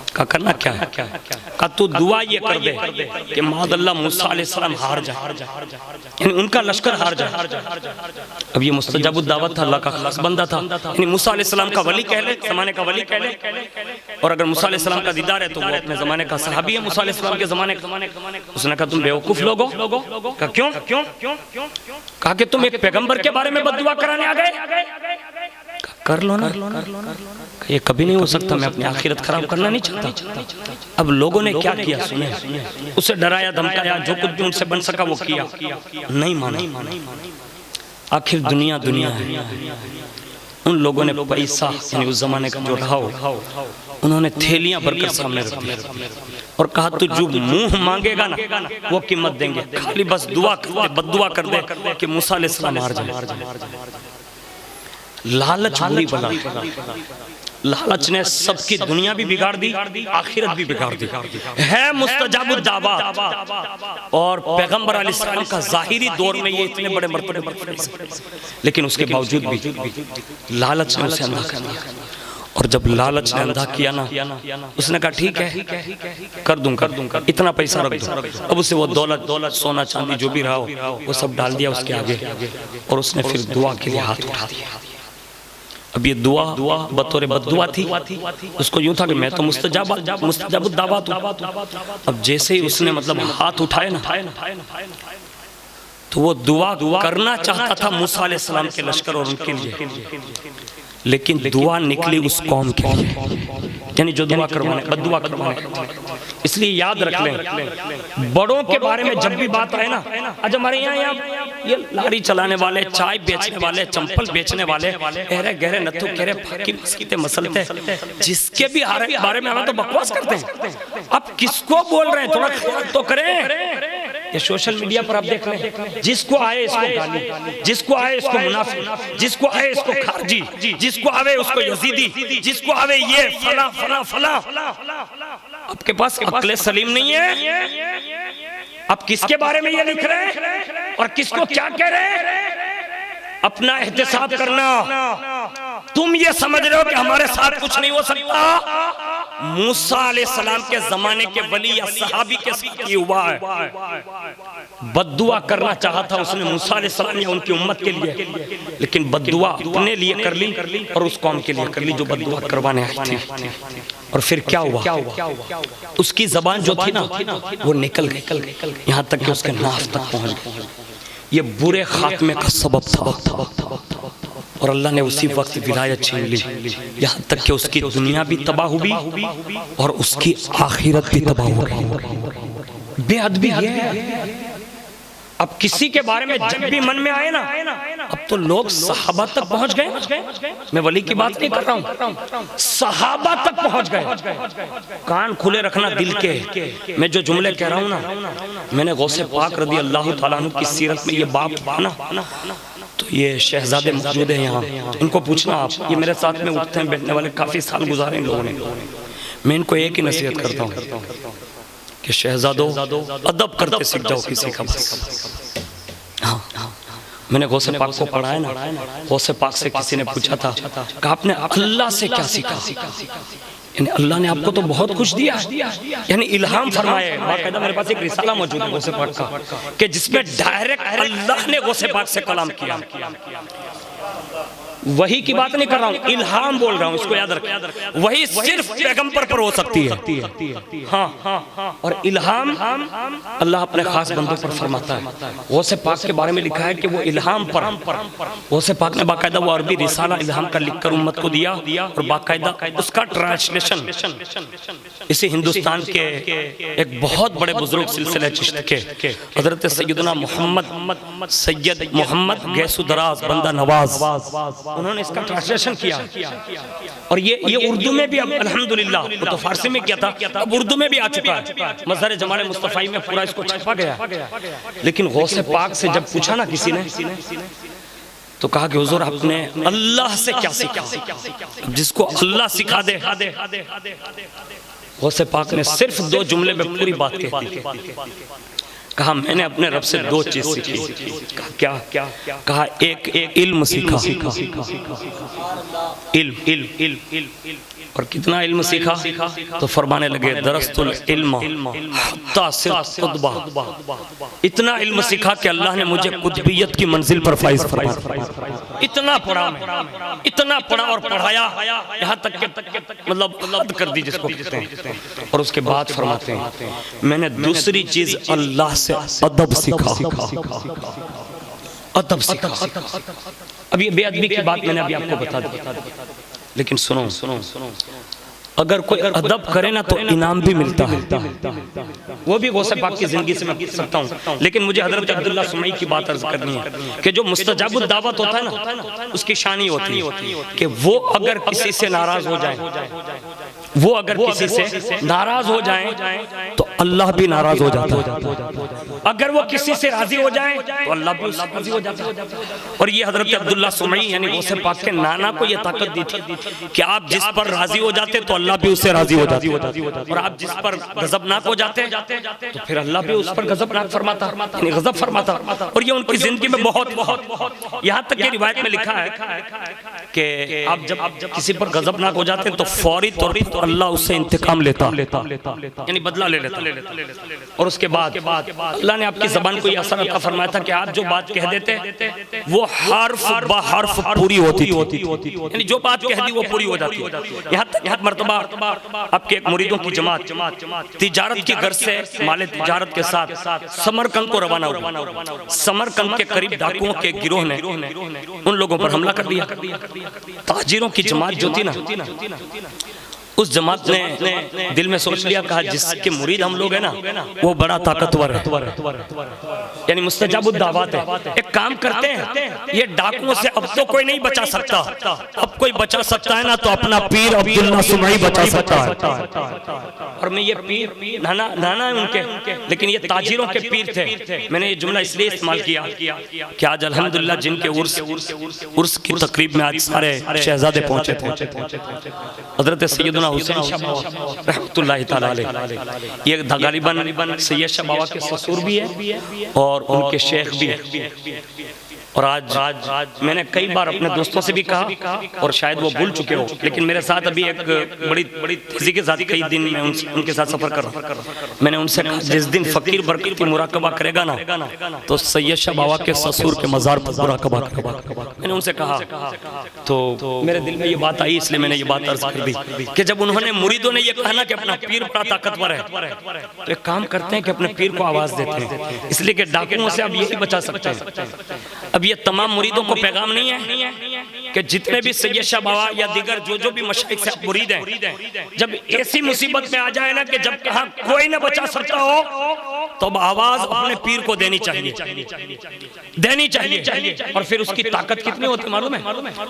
S1: कहा करना क्या है? कहा तू दुआ ये कर दे कि मादअल्लाह मूसा अलैहिस्सलाम हार जाए, यानी उनका लश्कर हार जाए। अब ये मुस्तजाब दावत था, अल्लाह का खास बंदा था, यानी मूसा अलैहिस्सलाम का वली कह ले, ज़माने का वली कह ले। और अगर मूसा अलैहिस्सलाम का दीदार है तो वो अपने ज़माने का सहाबी है, मूसा अलैहिस्सलाम के ज़माने का। उसने कहा तुम बेवकूफ़ लोग हो। कहा क्यों? कहा कि तुम एक पैगंबर के बारे में बद्दुआ कराने आ गए। कर लो ना। ये कभी नहीं हो सकता, मैं अपनी आखिरत खराब करना नहीं चाहता। अब लोगों ने क्या किया सुने, उसे डराया धमकाया, जो कुछ भी उनसे बन सका वो किया, नहीं माना। आखिर दुनिया है। उन लोगों ने पैसा, यानी उस जमाने का जो रहा हो, उन्होंने थैलियां भरकर सामने रख दी और कहा तू जो मुंह मांगेगा ना वो कीमत देंगे, खाली बस बद्दुआ कर दे कि मूसा अलैहिस्सलाम हार जाए। लालच बुरी बला, लालच ने सबकी दुनिया भी बिगाड़ दी, आखिरत भी बिगाड़ दी। है मुस्तजाब दावत और पैगंबर अलैहिस्सलाम का ज़ाहिरी दौर में ये इतने बड़े मर्तबे, लेकिन उसके बावजूद भी लालच ने उसे अंधा कर दिया। और जब लालच ने अंधा किया ना, उसने कहा ठीक है कर दूंगा, इतना पैसा रख दो। अब उसे वो दौलत सोना चांदी जो भी रहा हो वो सब डाल दिया उसके आगे, और उसने फिर दुआ के लिए हाथ उठा दिया। अब ये दुआ बतौर बद्दुआ थी, उसको यूं था कि मैं तो मुस्तजाबुद दावत हूं। अब जैसे ही उसने मतलब हाथ उठाए ना, तो वो दुआ करना चाहता था मूसा अलैहिस्सलाम के लश्कर और उनके लिए, लेकिन दुआ निकली उस कौम के लिए, यानी जो दुआ करवाने बद्दुआ करवाने। इसलिए याद रख लें, बड़ों के बारे में जब भी बात आए ना, आज हमारे यहाँ ये लारी चलाने वाले, चाय बेचने वाले, चंपल बेचने वाले, गहरे गहरे नथु गहरे फाकी मस्कीते मसलते, जिसके भी बारे में हमें तो बकवास करते हैं। अब किसको बोल रहे हैं, थोड़ा ख्याल तो करें। ये सोशल मीडिया पर आप देख लें, जिसको आए इसको गाली, जिसको आए इसको मुनाफिक, जिसको आए इसको खारजी, जिसको आवे उसको यजीदी, जिसको आवे ये फला फला फला। आपके पास अक्ल सलीम नहीं है। आप किसके बारे में ये लिख रहे हैं और किसको क्या कह रहे हैं? अपना एहतिसाब करना। तुम ये समझ रहे हो कि हमारे साथ कुछ नहीं हो सकता। मूसा अलैहिस्सलाम के जमाने के वली या सहाबी के साथ ये हुआ है। बद्दुआ करना चाहा था उसने मूसा अलैहिस्सलाम या उनकी उम्मत के लिए, लेकिन बद्दुआ अपने लिए कर ली और उस कौम के लिए कर ली जो बद्दुआ करवाने आई थी। और फिर क्या हुआ? उसकी जबान जो थी ना वो निकल गई, यहाँ तक कि उसके नाफ तक पहुंच गई। ये बुरे खात्मे का सबब था और अल्लाह ने उसी वक्त विलायत छीन ली, यहाँ तक कि उसकी दुनिया भी तबाह हुई और उसकी आखिरत भी तबाह हो गई। बेअदबी है। अब किसी के बारे में जब भी मन में आए ना, अब तो लोग सहाबा तक पहुंच गए। मैं वली की बात नहीं कर रहा हूं, सहाबा तक पहुंच गए। कान खुले रखना दिल के। मैं जो जुमले कह रहा हूं ना, मैंने गौसे पाक रज़ी अल्लाह तआला अन्हु की सीरत में ये बाप ना, तो ये शहजादे मौजूद हैं यहाँ, इनको पूछना आप। ये मेरे साथ में उठते हैं बैठने वाले, काफी साल गुजारे इन लोगों ने। मैं इनको एक ही नसीहत करता हूँ कि शहजादों अदब करते सीख जाओ किसी का बस। हाँ, मैंने गौसे पाक को पढ़ा है ना, गौसे पाक से किसी ने पूछा था कि आपने अल्लाह से क्या सीखा? यानी अल्लाह ने आपको तो बहुत कुछ दिया, यानी इल्हाम फरमाया है। बाकायदा मेरे पास एक रिसाला मौजूद है गौसे पाक का कि जिसमें डायरेक्ट अल्लाह ने गौसे पाक से कलाम किया। वही की बात नहीं कर रहा हूँ, इल्हाम बोल रहा हूँ, इसको याद रखें। वही सिर्फ पैगंबर पर हो सकती है। हाँ, और इल्हाम अल्लाह अपने खास बंदों पर फरमाता है। गौसे पाक के बारे में लिखा है कि वो इल्हाम पर, गौसे पाक ने बाकायदा वो अरबी रिसाला इल्हाम का लिखकर उम्मत को दिया और बाकायदा उसका ट्रांसलेशन इसी हिंदुस्तान के एक बहुत बड़े बुजुर्ग सिलसिले चिश्त के हजरत सैयदना सैयद मोहम्मद गैसुदराज बंदा नवाज, उन्होंने इसका ट्रांसलेशन किया। और ये उर्दू में भी अब अल्हम्दुलिल्लाह, वो तो फारसी में किया था, अब उर्दू में भी आ चुका है। मज़हर जमाल मुस्तफ़ाई में पूरा इसको छपा गया। लेकिन गौसे पाक से जब पूछा ना किसी ने, तो कहा कि हुजूर आपने अल्लाह से क्या सीखा? जिसको अल्लाह सिखा दे। गौसे पाक ने सिर्फ 2 जुमले में पूरी बात कह दी। कहा मैंने अपने रब से 2 चीज सीखी। क्या? कहा एक इल्म सीखा, इल्म। और कितना इल्म सीखा? तो फरमाने लगे दरस्तुल इल्म हत्ता सिर्फ खुतबा। इतना इल्म सीखा कि अल्लाह ने मुझे कुतुबियत की मंजिल पर फाइज फरमाया। इतना पढ़ा मैं, इतना पढ़ा और पढ़ाया, यहाँ तक के मतलब हद कर दी जिसको कहते हैं। और उसके बाद फरमाते हैं मैंने दूसरी चीज अल्लाह से अदब सीखा, अदब सीखा। अब ये बेअदबी की बात मैंने अभी आपको बता दी, लेकिन सुनो, अगर कोई अदब करे ना तो इनाम भी मिलता है। वो भी गौसे पाक की जिंदगी से मैं पूछ सकता हूँ, लेकिन मुझे हजरत अब्दुल्ला सुमई की बात अर्ज करनी है कि जो मुस्तजाबुद दावत होता है ना, उसकी शान ही होती है कि वो अगर किसी से नाराज हो जाए, वो अगर किसी से नाराज हो जाएं तो अल्लाह भी नाराज हो जाता है। अगर वो किसी से राजी हो जाएं तो अल्लाह भी उससे राजी हो जाता है। और ये हजरत अब्दुल्ला सुमई यानी गौसे पाक के नाना को ये ताकत दी थी कि आप जिस पर राजी हो जाते तो अल्लाह भी उससे राजी हो जाता, और आप जिस पर गजबनाक हो जाते तो फिर अल्लाह भी उस पर गजबनाक फरमाता, यानी गजब फरमाता। और ये उनकी जिंदगी में बहुत बहुत यहाँ तक कि रिवायत में लिखा है कि आप जब किसी पर गजबनाक हो जाते हैं तो फौरी तौर पर अल्लाह उससे इंतकाम लेता, यानी बदला ले लेता। और उसके बाद अल्लाह ने आपकी ज़बान को ये असर अता फरमाया था कि आप जो बात कह देते वो हर्फ ब हर्फ पूरी होती, यानी जो बात कह दी वो पूरी हो जाती है। यहाँ मर्तबा आपके एक मुरीदों की जमात तिजारत की गर्ज से माले तिजारत के साथ समरकंद को रवाना हुआ। समरकंद के करीब डाकुओं के गिरोह ने उन लोगों पर हमला कर दिया। ताजिरों की जमात जो थी ना, उस जमात ने दिल में सोच लिया, कहा जिसके मुरीद हम लोग हैं ना वो बड़ा ताकतवर है, यानी मुस्तजाबुद दावत है। एक काम करते हैं, ये डाकुओं से अब तो कोई नहीं बचा सकता, अब कोई बचा सकता है ना तो अपना पीर अब्दुल्ला सुमई बचा सकता है। और मैं ये पीर नाना है उनके, लेकिन ये ताजिरों के पीर थे। मैंने ये जुमला इसलिए इस्तेमाल किया कि आज अल्हम्दुलिल्लाह जिनके उर्स की तकरीब में आज सारे शहजादे पहुंचे थे, हजरत सैयदना हुसैन शाह बाबा रहमतुल्लाहि तआला अलैह, ये गालिबन सैयद शाह बाबा के ससुर भी है और उनके शेख भी है। और आज मैंने कई बार अपने दोस्तों से भी कहा और शायद वो भूल चुके हो, लेकिन मेरे साथ अभी एक बड़ी तेजी के साथ कई दिन में उनके साथ सफर कर रहा हूँ। मैंने उनसे कहा जिस दिन फकीर बरकती मुराकबा करेगा ना तो सैयद शाह बाबा के ससुर के मज़ार पर मुराकबा करेगा। मैंने उनसे कहा तो मेरे दिल में ये बात आई, इसलिए मैंने ये बात अर्ज कर दी कि जब उन्होंने मुरीदों ने ये कहा ना कि अपना पीर बड़ा ताकतवर है, तो एक काम करते हैं कि अपने पीर को आवाज देते हैं, इसलिए कि डाकुओं से अब यही बचा सकते हैं। अब ये तमाम मुरीदों को पैगाम नहीं है कि जितने भी सैयद शाह बाबा या दीगर जो भी मशाइख से मुरीद हैं, जब ऐसी मुसीबत में आ जाए ना कि जब कहा कोई न बचा सकता हो तो अब आवाज अपने पीर को देनी चाहिए। और फिर उसकी ताकत कितनी होती मालूम है?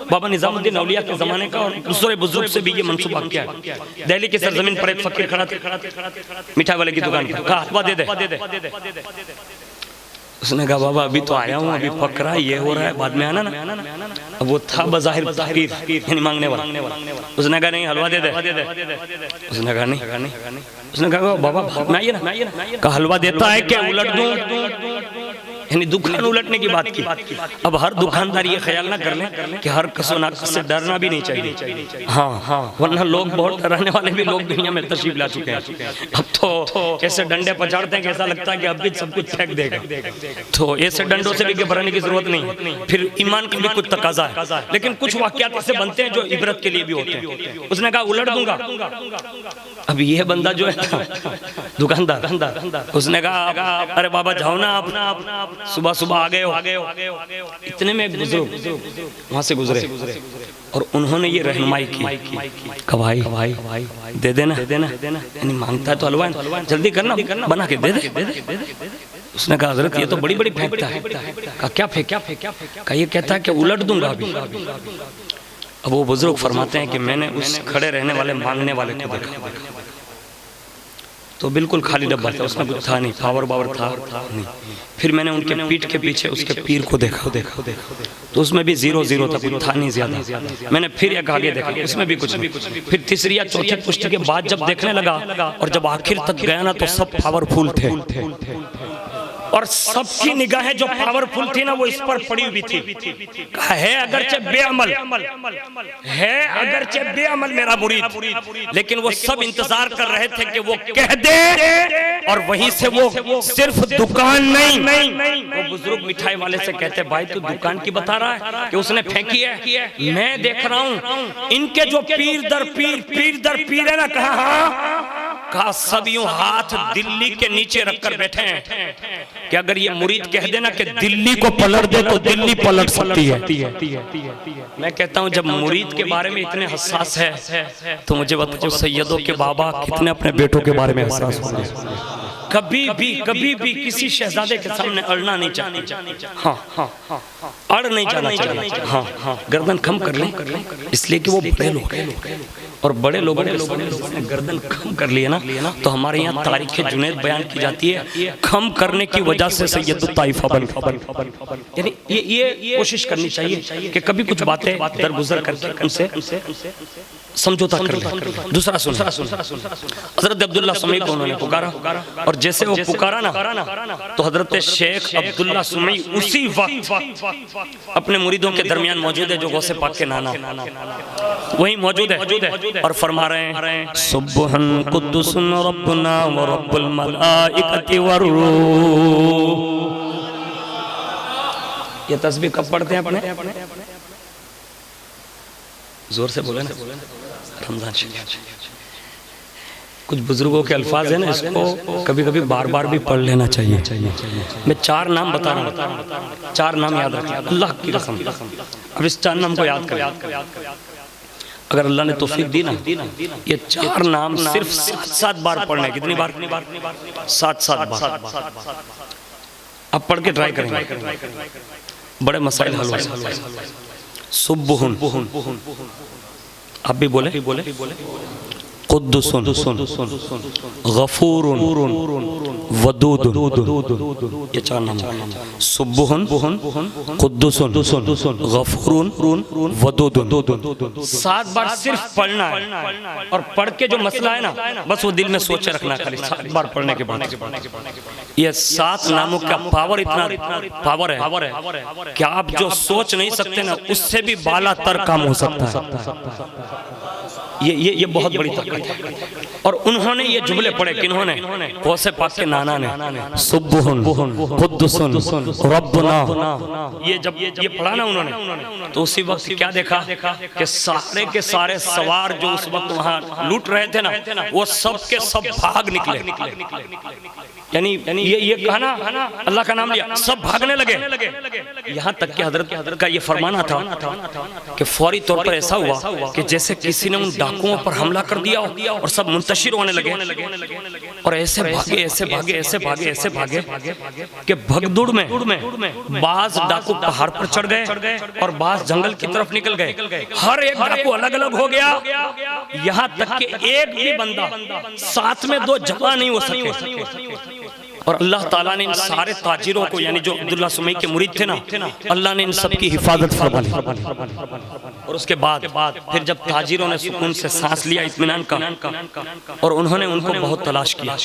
S1: बाबा निजामुद्दीन औलिया के जमाने का और दूसरे बुजुर्ग से भी ये मंसूबा किया है। दिल्ली की सरजमीन पर एक फकीर खड़ा था मिठाई वाले की दुकान पर, कहा हलवा दे दे। उसने कहा बाबा अभी तो आया हूँ, अभी पक रहा है, ये हो रहा है, बाद में आना ना। अब वो था बज़ाहिर फकीर यानी मांगने वाला। उसने कहा नहीं हलवा दे दे। उसने कहा नहीं। उसने कहा बाबा मैं आइए ना। कहा हलवा देता है क्या उलट दूं, यानी दुकान उलटने की बात की। अब हर दुकानदार ये ख्याल ना कर ले कि हर कसो नाकस से डरना भी नहीं चाहिए। हाँ, वरना लोग बहुत डराने वाले भी लोग दुनिया में तशरीफ ला चुके हैं। अब तो ऐसे डंडे पछाड़ते हैं कि ऐसा लगता है कि अब भी सब कुछ फेंक देगा। तो ऐसे डंडों से भी घबराने की जरूरत नहीं, फिर ईमान का भी कुछ तकाजा है, लेकिन कुछ वाकयात ऐसे बनते हैं जो इबरत के लिए भी होते हैं। उसने कहा उलट दूंगा। अब ये बंदा जो है दुकानदार, उसने कहा अरे बाबा जाओ ना आप सुबह आ गए हो। इतने में बुजुर्ग वहां से गुजरे और उन्होंने ये रहनुमाई की, कहा भाई दे देना, यानी मांगता है तो हलवा जल्दी करना, बना के दे दे। उसने कहा हजरत ये तो बड़ी फेंकता है। कहा क्या फेंका? कहा ये कहता है कि उलट दूंगा अभी। अब वो बुजुर्ग फरमाते हैं कि मैंने उस खड़े रहने वाले मांगने वाले को देखा तो बिल्कुल खाली डब्बा था, उसमें कुछ था नहीं, पावर था नहीं। फिर मैंने उनके पीठ के पीछे उसके पीर को देखा तो उसमें भी 0 था, कुछ था नहीं ज्यादा। मैंने फिर एक आगे देखा, उसमें भी कुछ नहीं। फिर तीसरी या चौथी पुष्टि के बाद जब देखने लगा और जब आखिर तक गया ना तो सब पावरफुल थे और सबकी निगाहें जो पावरफुल थी ना वो इस पर पड़ी हुई थी। है अगरचे बेअमल मेरा मुरीद, लेकिन वो सब इंतजार कर रहे थे कि वो कह दे और वहीं से वो सिर्फ दुकान नहीं, वो बुजुर्ग मिठाई वाले से कहते भाई तू दुकान की बता रहा है कि उसने फेंकी है? मैं देख रहा हूँ इनके जो पीर दर पीर है ना, कहा सब यूं हाथ दिल्ली के नीचे रखकर बैठे हैं कि अगर ये मुरीद कह देना कि दिल्ली को पलट दे तो दिल्ली पलट सकती है। मैं कहता हूं जब मुरीद के बारे में इतने हसास है तो मुझे बताओ सैयदों के बाबा कितने अपने बेटों के बारे में हसास होंगे। कभी भी किसी शहजादे के सामने अड़ना नहीं चाहिए। हाँ, अड़ नहीं जाना चाहिए। हाँ, गर्दन खम कर लें, इसलिए कि वो बड़े लोग हैं और बड़े लोगों के सामने गर्दन खम कर लिए ना तो हमारे यहाँ तारीख जुनैद बयान की जाती है, खम करने की वजह से सैयदुत ताइफा बन। यानी ये कोशिश करनी चाहिए कि कभी कुछ बातें दरगुजर करके उनसे समझौता कर ले। दूसरा सुन, हजरत अब्दुल्ला सुमई को उन्होंने पुकारा और जैसे वो पुकारा ना तो हजरत शेख अब्दुल्ला सुमई उसी वक्त अपने मुरीदों के दरमियान मौजूद है जो गौसे पाक के नाना वही मौजूद है और फरमा रहे हैं सुब्हान कुद्दुसन रब्बुना व रब्बुल मलाइकति वरूह। ये तस्बीह कब पढ़ते हैं अपने? जोर से बोले ना, रमजान शरीफ। कुछ बुजुर्गों के अल्फाज है ना, इसको कभी कभी बार बार भी पढ़ लेना चाहिए। मैं 4 नाम बता रहा हूँ, 4 नाम याद रखें अल्लाह की कसम। अब इस 4 नाम को याद करें, अगर अल्लाह ने तौफीक दी ना, ये 4 नाम सिर्फ 7 बार पढ़ने। कितनी बार? 7 बार। अब पढ़ के ट्राई करेंगे, बड़े मसाइल हल हो। सुब्हुन, आप भी बोले, कुद्दुसन, गफूरुन, वदूदुन, ये 4 नाम। सुब्हुन, कुद्दुसन, गफूरुन, वदूदुन। 7 बार सिर्फ पढ़ना है और पढ़ के जो मसला है ना बस वो दिल में सोचे रखना है खाली 7 बार पढ़ने के बाद। ये 7 नामों का पावर इतना पावर है कि आप जो सोच नहीं सकते ना उससे भी बाला तर काम हो सकता है। ये बहुत बड़ी ताकत है। और उन्होंने ये जुमले पढ़े, किन्होंने? गौसे पाक के नाना ने। सुब्हुन कुद्दुसन रब्बुना, ये जब ये पढ़ा ना उन्होंने तो उसी वक्त क्या देखा कि सारे के सारे सवार जो उस वक्त वहां लूट रहे थे ना वो सब के सब भाग निकले। यानी ये कहा ना अल्लाह का नाम लिया, सब भागने लगे। यहाँ तक कि हजरत का ये फरमाना था कि फौरी तौर पर ऐसा हुआ कि जैसे किसी ने उन डाकुओं पर हमला कर दिया और सब मुंतशिर होने लगे और ऐसे भागे कि भगदौड़ में बाज डाकू पहाड़ पर चढ़ गए और बाज जंगल की तरफ निकल गए। हर एक डाकू अलग अलग हो गया, यहाँ तक कि एक भी बंदा साथ में 2 जमा नहीं हो सके। और अल्लाह ताला ने इन सारे ताजिरों को, यानी जो अब्दुल्ला सुमई के मुरीद थे ना, अल्लाह ने इन सब की हिफाजत फरमा ली। और उसके बाद फिर जब ताजिरों ने सुकून से सांस लिया इत्मीनान का और उन्होंने उनको बहुत तलाश किया।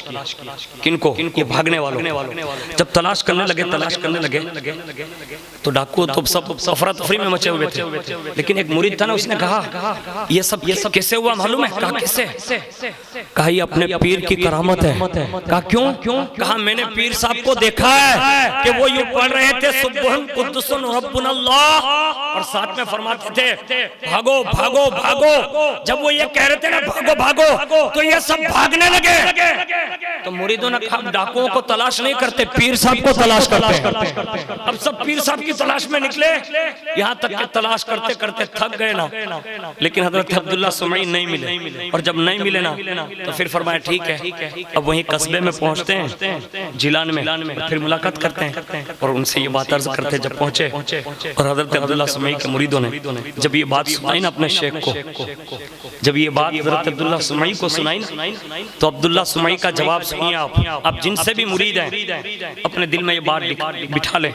S1: किनको? ये भागने वालों। जब तलाश करने लगे तो डाकू तो सब अफरा तफरी में मचे हुए थे, लेकिन एक मुरीद था ना, उसने कहा ये सब कैसे हुआ मालूम है? कहा कैसे? कहा ये अपने पीर की करामत है। कहा क्यों? कहा मैंने पीर साहब को देखा है कि वो यूं पढ़ रहे थे सुब्हान कुद्दुसन रब्बुनल्लाह और साथ में फरमाते थे भागो भागो भागो। जब वो ये कह रहे थे ना भागो भागो तो ये सब भागने लगे। तो मुरीदों ने कहा डाकुओं को तलाश नहीं करते, पीर साहब को तलाश करते। अब सब पीर साहब की तलाश में निकले, यहाँ तक कि तलाश करते करते थक गए ना, लेकिन हजरत अब्दुल्ला सुमई नहीं मिले। और जब नहीं मिले ना तो फिर फरमाया ठीक है, अब वहीं कस्बे में पहुंचते हैं जिलान में, फिर मुलाकात करते हैं और उनसे ये बात अर्ज करते। जब पहुंचे और हजरत अब्दुल्ला सुमई के मुरीदों ने जब ये बात सुनाई ना अपने शेख को, जब ये बात हजरत अब्दुल्ला सुमई को सुनाई ना तो अब्दुल्ला सुमई का जवाब सुनिए आप जिनसे भी मुरीद हैं अपने दिल में ये बात बिठा ले,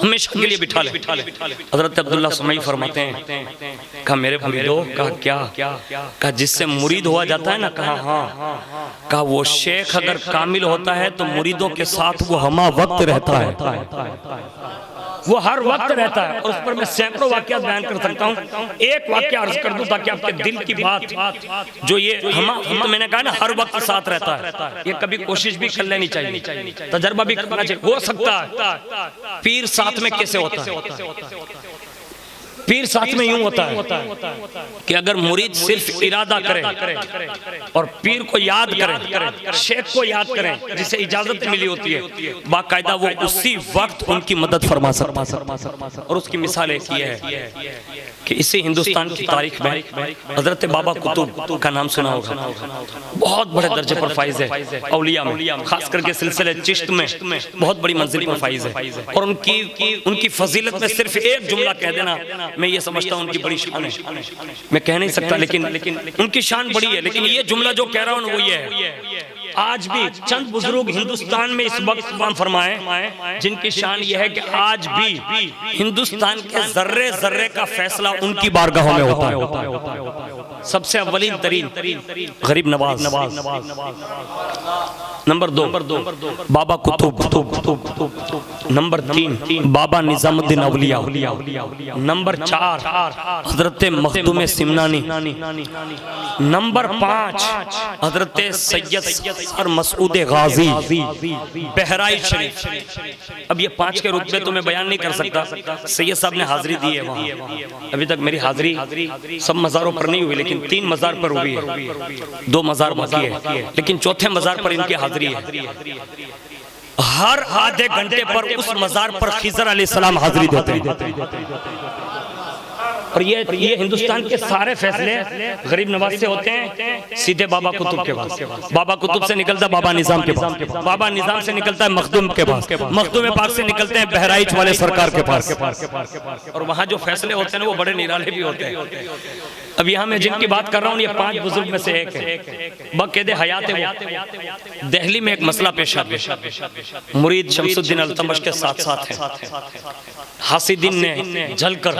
S1: हमेशा के लिए बिठा ले। हजरत अब्दुल्ला सुमई फरमाते हैं कहा मेरे मुरीदों, कहा क्या? कहा जिससे मुरीद हुआ जाता है ना, कहा हाँ। कहा वो शेख अगर कामिल होता है तो मुरीदों के साथ वो हमा वक्त रहता है, वो हर वक्त रहता है। और उस पर मैं सैकड़ों वाकयात बयान कर सकता हूँ। एक वाकया अर्ज कर दूं ताकि आपके दिल की बात जो ये हम मैंने कहा ना हर वक्त साथ रहता है, ये कभी कोशिश भी कर लेनी चाहिए, तजर्बा भी करना चाहिए। हो सकता है पीर साथ में कैसे होता है? पीर साथ में यूं होता है कि अगर मुरीद सिर्फ इरादा करे और पीर को याद करे, शेख को याद करें जिसे इजाजत मिली होती है, बाकायदा वो उसी वक्त उनकी मदद फरमा सकता है। और उसकी मिसाल एक ये है कि इसी हिंदुस्तान की तारीख में हजरत बाबा कुतुब का नाम सुना होगा, बहुत बड़े दर्जे पर फाइज है औलिया में, खास करके सिलसिले चिश्त में बहुत बड़ी मंजिल पर फाइज है। और उनकी फजीलत में सिर्फ एक जुमला कह देना, मैं ये समझता हूँ उनकी बड़ी शान है, मैं कह नहीं सकता लेकिन उनकी शान बड़ी है। लेकिन ये जुमला जो कह रहा हूँ वो ये है, आज भी चंद बुजुर्ग हिंदुस्तान में इस वक्त फरमाए जिनकी शान ये है कि आज भी हिंदुस्तान के जर्रे जर्रे का फैसला उनकी बारगाहों में होता है। सबसे अव्वलीन तरीन गरीब नवाज, नंबर 2 बाबा कुतुब, नंबर 3 बाबा निजामुद्दीन औलिया, नंबर 4 हजरत मखदूम सिमनानी, नंबर 5 हजरत सैयद और मसूद गाजी बहराइच शरीफ। अब ये 5 के रुतबे तो मैं बयान नहीं कर सकता, सैयद साहब ने हाजिरी दी है वहाँ। अभी तक मेरी हाजिरी सब मज़ारों पर नहीं हुई, लेकिन 3 मज़ार पर हुई है, 2 मज़ार बाकी है, लेकिन चौथे मज़ार पर इनकी हाजिरी है। हर आधे घंटे पर उस मज़ार पर खिज़र अलैहिस्सलाम हाजिरी देते हैं। और ये हिंदुस्तान के सारे फैसले गरीब नवाज से होते हैं सीधे बाबा कुतुब के पास, बाबा कुतुब से निकलता है बाबा निजाम के पास, बाबा निजाम से निकलता है मखदूम के पास, मखदूम पाक से निकलते हैं बहराइच वाले सरकार के पास। और वहाँ जो फैसले होते हैं वो बड़े निराले भी होते हैं। अब यहाँ मैं जिनकी बात कर रहा हूँ ये 5 बुजुर्ग में से एक है, बक़ैदे हयात है। दिल्ली में एक मसला पेश आ गया, मुरीद शमसुद्दीन अल्तमश के साथ साथ है, हासिदीन ने जलकर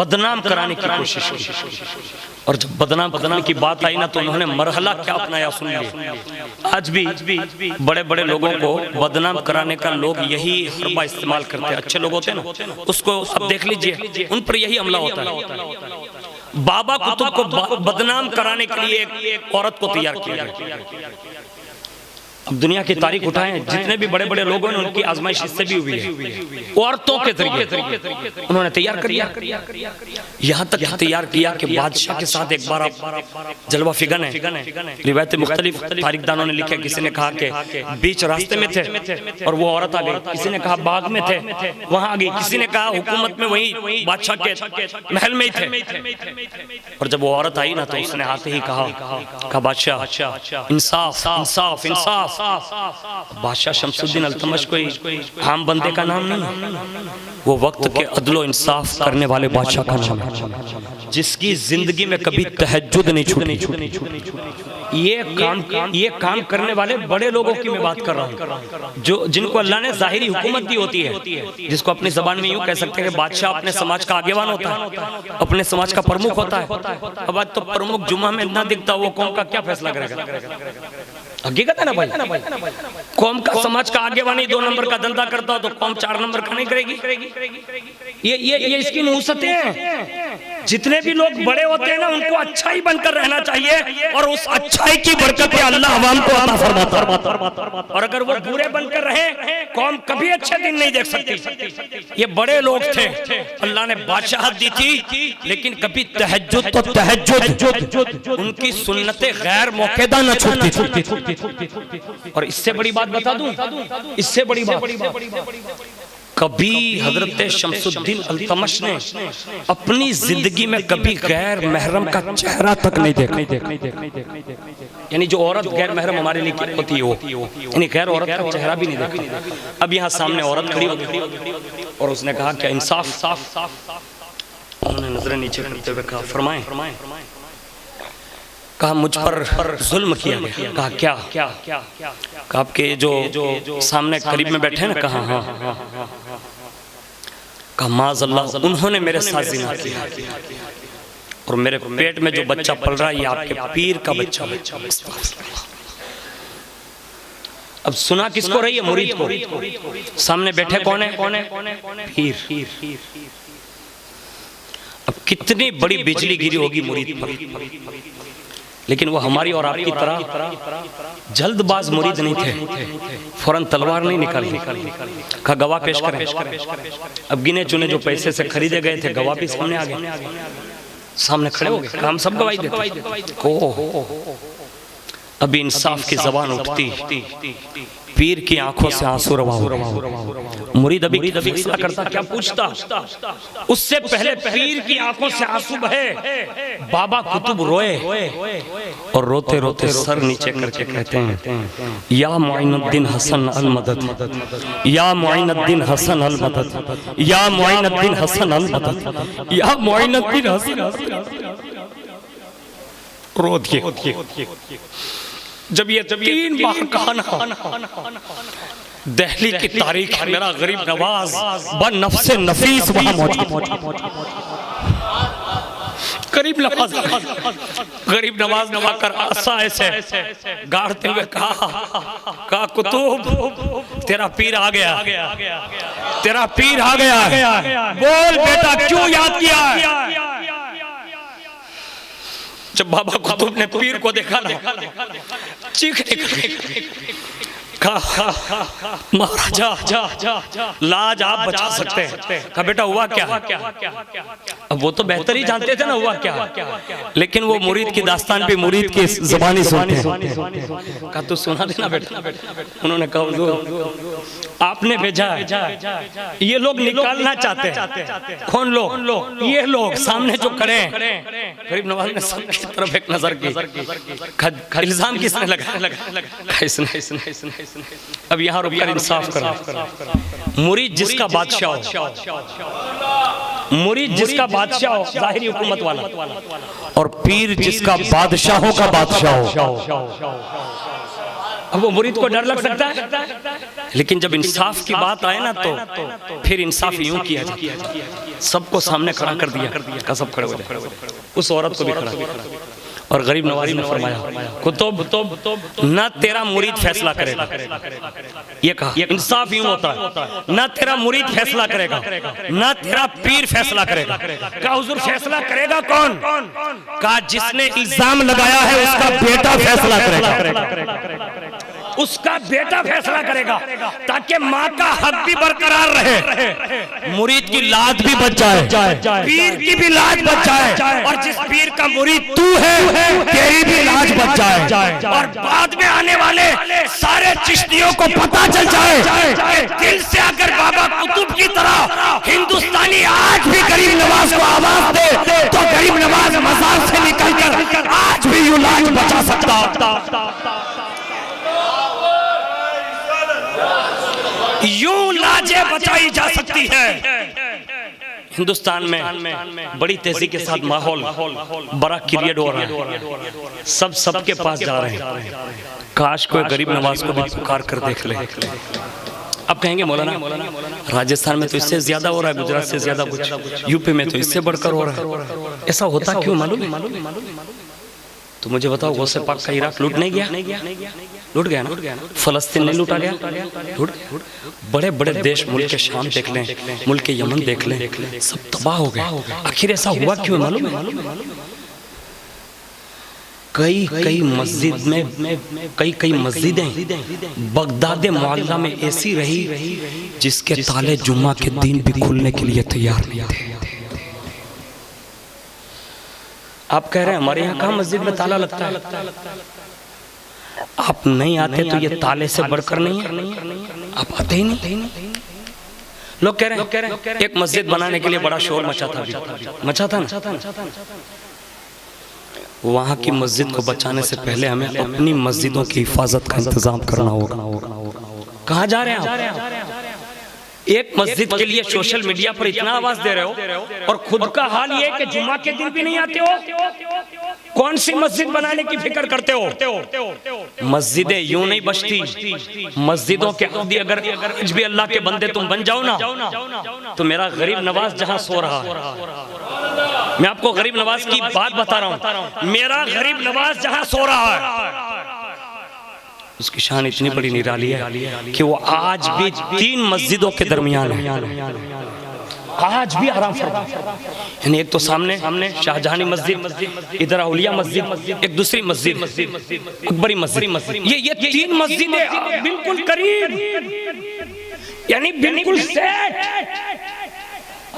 S1: बदनाम कराने की कोशिश की। और जब बदनाम की बात आई ना तो उन्होंने मरहला क्या अपनाया सुन लिया। आज भी बड़े बड़े लोगों को बदनाम कराने का लोग यही हरबा इस्तेमाल करते हैं। अच्छे लोग होते हैं ना, उसको अब देख लीजिए उन पर यही हमला होता है। बाबा कुतुब को बदनाम कराने के लिए एक औरत को तैयार किया गया। अब दुनिया की तारीख उठाएं, जितने भी बड़े बड़े लोगों ने उनकी आजमाइश इससे भी हुई है, औरतों के जरिए उन्होंने तैयार कर दिया। यहाँ तक तैयार किया कि बादशाह के साथ एक बार आप जलवा फिगन है, रिवायतें मुख्तलिफ तारीखदानों ने लिखा। किसी ने कहा कि बीच रास्ते में थे और वो औरत आ गई, किसी ने कहा बाग में थे वहां आ गई, किसी ने कहा हुकूमत में वही बादशाह के महल में ही थे। और जब वो औरत आई ना तो उसने आते ही कहा बादशाह इंसाफ इंसाफ इंसाफ। बादशाह शमसुद्दीन अल्तमश कोई आम बंदे का नाम नहीं, वो वक्त के अदलो इंसाफ करने वाले बादशाह का नाम है, जिसकी जिंदगी में कभी तहज्जुद नहीं छूटी। ये काम करने वाले बड़े लोगों की मैं बात कर रहा हूँ, जो जिनको अल्लाह ने जाहिरी हुकूमत दी होती है, जिसको अपनी जबान में यूं कह सकते हैं कि बादशाह अपने समाज का आगेवान होता है, अपने समाज का प्रमुख होता है। अब आज तो प्रमुख जुम्मा में ना दिखता, वो कौम का क्या फैसला करेगा? हकीकत है ना भाई, कौम का समाज का आगेवानी 2 नंबर का धंधा करता हो तो कौम 4 नंबर का नहीं करेगी। ये इसकी नुसरतें हैं। जितने भी लोग बड़े होते हैं ना उनको अच्छा ही बनकर रहना चाहिए और उस अच्छाई की बरकत अल्लाह अवाम को अता फरमाता। और अगर वो बुरे बनकर रहे कौम कभी अच्छे दिन नहीं देख सकती। ये बड़े लोग थे, अल्लाह ने बादशाहत दी थी, लेकिन कभी तहज्जुद तो तहज्जुद उनकी सुन्नतें गैर मौकेदा न छूटती। और इससे बड़ी बात बता दूं, इससे बड़ी बात, कभी हजरत शमसुद्दीन अल्तमश ने अपनी जिंदगी में कभी गैर महरम का चेहरा तक नहीं देखा। यानी जो औरत गैर महरम हमारे लिए होती है वो, यानी गैर औरत का चेहरा भी नहीं देखा। अब यहाँ सामने औरत खड़ी होगी और उसने कहा क्या इंसाफ। उन्होंने नजरें नीचे करते हुए कहा फरमाएं। कहा मुझ पर जुल्म किया गया। कहा क्या? कहा आपके जो सामने करीब में बैठे ना, कहा हाँ। कहा माज़अल्लाह उन्होंने मेरे साथ ज़िना किया और मेरे पेट में जो बच्चा पल रहा है ये आपके पीर का बच्चा है। अब सुना किसको रही है? मुरीद को। सामने बैठे कौन है? पीर। अब कितनी बड़ी बिजली गिरी होगी मुरीद पर। लेकिन वो हमारी और आपकी तरह जल्दबाज मुरीद नहीं थे, फौरन तलवार नहीं निकाली, कहा गवाह पेश करें। अब गिने चुने जो पैसे से खरीदे गए थे गवाह भी सामने आ गए, सामने खड़े हो गए, हम सब गवाही देते। अभी इंसाफ की जबान उठती, पीर की आंखों से आंसू रवा हो रहे। मुरीद अभी फैसला करता, क्या पूछता, उससे पहले पीर की आंखों से आंसू बहे, बाबा कुतुब रोए और रोते रोते सर नीचे करके कहते हैं, या मुइनुद्दीन हसन अल मदद, या मुइनुद्दीन हसन अल मदद, या मुइनुद्दीन हसन अल मदद, या मुइनुद्दीन हसन। रो दिए। जब ये 3 बार कहा ना, दिल्ली की तारीख है, मेरा गरीब नवाज बन नफ्से नफीस वहां मौजूद। गरीब नवाज नवाकर आसा ऐसे गाड़ते हुए कहा कुतुब तेरा पीर आ गया, तेरा पीर आ गया, बोल बेटा क्यों याद किया। जब बाबा कुतुब ने पीर को देखा ना, चीखने कहा महाराजा लाज आप बचा सकते हैं। कहा बेटा हुआ क्या। अब वो तो बेहतर ही जानते थे ना हुआ क्या, लेकिन वो मुरीद की दास्तान भी मुरीद की ज़बानी सुनते हैं। कहा तू सुना देना बेटा। उन्होंने कहा आपने भेजा है, ये लोग निकालना चाहते हैं। कौन लोग? ये लोग सामने जो खड़े हैं। गरीब नवाज ने सबकी तरफ एक नजर की, इल्जाम किसने लगाया? इसने। अब यहाँ रुककर इंसाफ करो। मुरीद जिसका बादशाह हो, मुरीद जिसका बादशाह हो, जाहिरी हुकूमत वाला, और पीर जिसका बादशाहों का बादशाह हो, अब वो मुरीद को डर लग सकता है। लेकिन जब इंसाफ की बात आए ना, तो फिर इंसाफ यूं किया जाए। सबको सामने खड़ा कर दिया, सब खड़े हो जाए, उस औरत को भी खड़ा किया। और गरीब नवाजी ने फरमाया कुतुब न तेरा मुरीद फैसला करेगा, ये कहा इंसाफ यूं होता है, न तेरा मुरीद फैसला करेगा, न तेरा पीर फैसला करेगा। कहा हुजूर फैसला करेगा कौन? कहा जिसने इल्जाम लगाया है उसका बेटा फैसला करेगा, उसका बेटा फैसला करेगा, ताकि माँ का हक भी बरकरार रहे, मुरीद की लाज भी बच जाए, पीर की भी लाज बच जाए, और जिस पीर का मुरीद तू है तेरी भी लाज बच जाए, और बाद में आने वाले सारे चिश्तियों को पता चल जाए। दिल से अगर बाबा कुतुब की तरह हिंदुस्तानी आज भी गरीब नवाज को आवाज दे, तो गरीब नवाज मजार से निकलकर आज भी यूं लाज बचा सकता, यूं लाजें बचाई जा सकती है। हिंदुस्तान में बड़ी तेजी के साथ माहौल बड़ा क्रिएट हो रहा है, सब सबके पास जा रहे हैं। काश कोई गरीब नवाज को भी पुकार कर देख ले। अब कहेंगे मौलाना राजस्थान में तो इससे ज्यादा हो रहा है, गुजरात से ज्यादा कुछ, यूपी में तो इससे बढ़कर हो रहा है, ऐसा होता क्यों मालूम? तो मुझे बताओ, गौसे पाक का इराक लूट नहीं गया? लूट गया ना। फलस्तीन नहीं लूटा गया? लूट गया। बड़े बड़े देश, मुल्क शाम देख लें, मुल्क यमन देख लें, सब तबाह हो गए। आखिर ऐसा हुआ क्यों मालूम है? कई मस्जिद में कई मस्जिदें बगदाद मोहल्ला में ऐसी रही जिसके ताले जुम्मा के दिन भी खुलने के लिए तैयार नहीं थे। आप कह रहे हैं हमारे यहाँ कहाँ मस्जिद में ताला लगता है? आप नहीं आते तो ये ताले से बढ़कर नहीं है, आप आते ही नहीं। लोग कह रहे हैं एक मस्जिद बनाने के लिए बड़ा शोर मचा था ना। वहाँ की मस्जिद को बचाने से पहले हमें अपनी मस्जिदों की हिफाजत का इंतजाम करना होगा। कहाँ जा रहे हैं आप? एक मस्जिद के लिए सोशल मीडिया पर इतना आवाज दे रहे हो, और खुद का हाल ये कि जुम्मा के दिन भी नहीं आते हो। कौन सी मस्जिद बनाने की फिक्र करते हो? मस्जिदें यूं नहीं बचती। मस्जिदों के आदि अगर आज भी अल्लाह के बंदे तुम बन जाओ ना, तो मेरा गरीब नवाज जहां सो रहा है, मैं आपको गरीब नवाज की बात बता रहा हूं, मेरा गरीब नवाज जहां सो रहा है उसकी शान इतनी बड़ी निराली है कि वो आज भी 3 मस्जिदों के दरमियान है। आज भी आराम फरमा। यानी एक तो सामने शाहजहानी मस्जिद, इधर औलिया मस्जिद, एक दूसरी मस्जिद अकबरी मस्जिद, ये 3 मस्जिदें बिल्कुल करीब, यानी बिल्कुल सेट।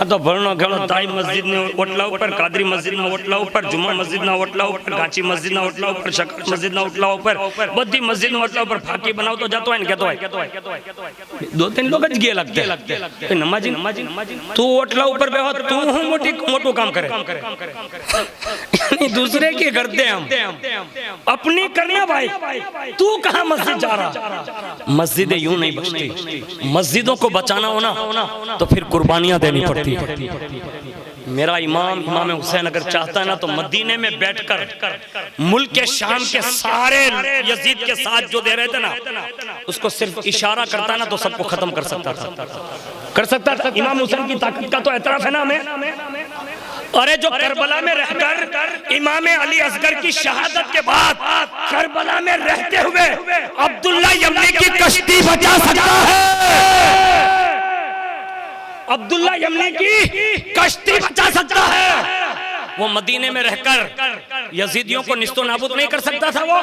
S1: तो भरणो घेणो ताई मस्जिद ने ओटला ऊपर, कादरी मस्जिद में ओटला ऊपर, जुम्मा मस्जिद ना ओटला ऊपर, गाची मस्जिद ना ओटला ऊपर, शकर मस्जिद ना ओटला ऊपर, बधी मस्जिद में ओटला ऊपर फाकी बनाओ तो जातो है ने कहतो है 2-3 लोग ज गे लगते नमाजी तू ओटला ऊपर बेहो, तू हूं मोटो काम करे, यानी दूसरे की करते हम, अपनी करना भाई। तू कहां मस्जिद जा रहा? मस्जिदें यूं नहीं बचती, मस्जिदों को बचाना हो ना तो फिर कुर्बानियां देनी पड़ती। मेरा इमाम हुसैन अगर चाहता है ना तो मदीने में बैठकर मुल्क के शाम के सारे यजीद के साथ जो दे रहे थे ना, उसको सिर्फ इशारा करता ना तो सबको खत्म कर सकता था। इमाम हुसैन की ताकत का तो एतराफ है ना हमें। अरे जो करबला में रहकर इमाम अली असगर की शहादत के बाद करबला में रहते हुए अब्दुल्ला यमनी की कश्ती बचा सकता है, अब्दुल्ला यमनी की कश्ती बचा सकता है, वो मदीने में रहकर यजीदियों को निस्तो नाबूद नहीं कर सकता था वो।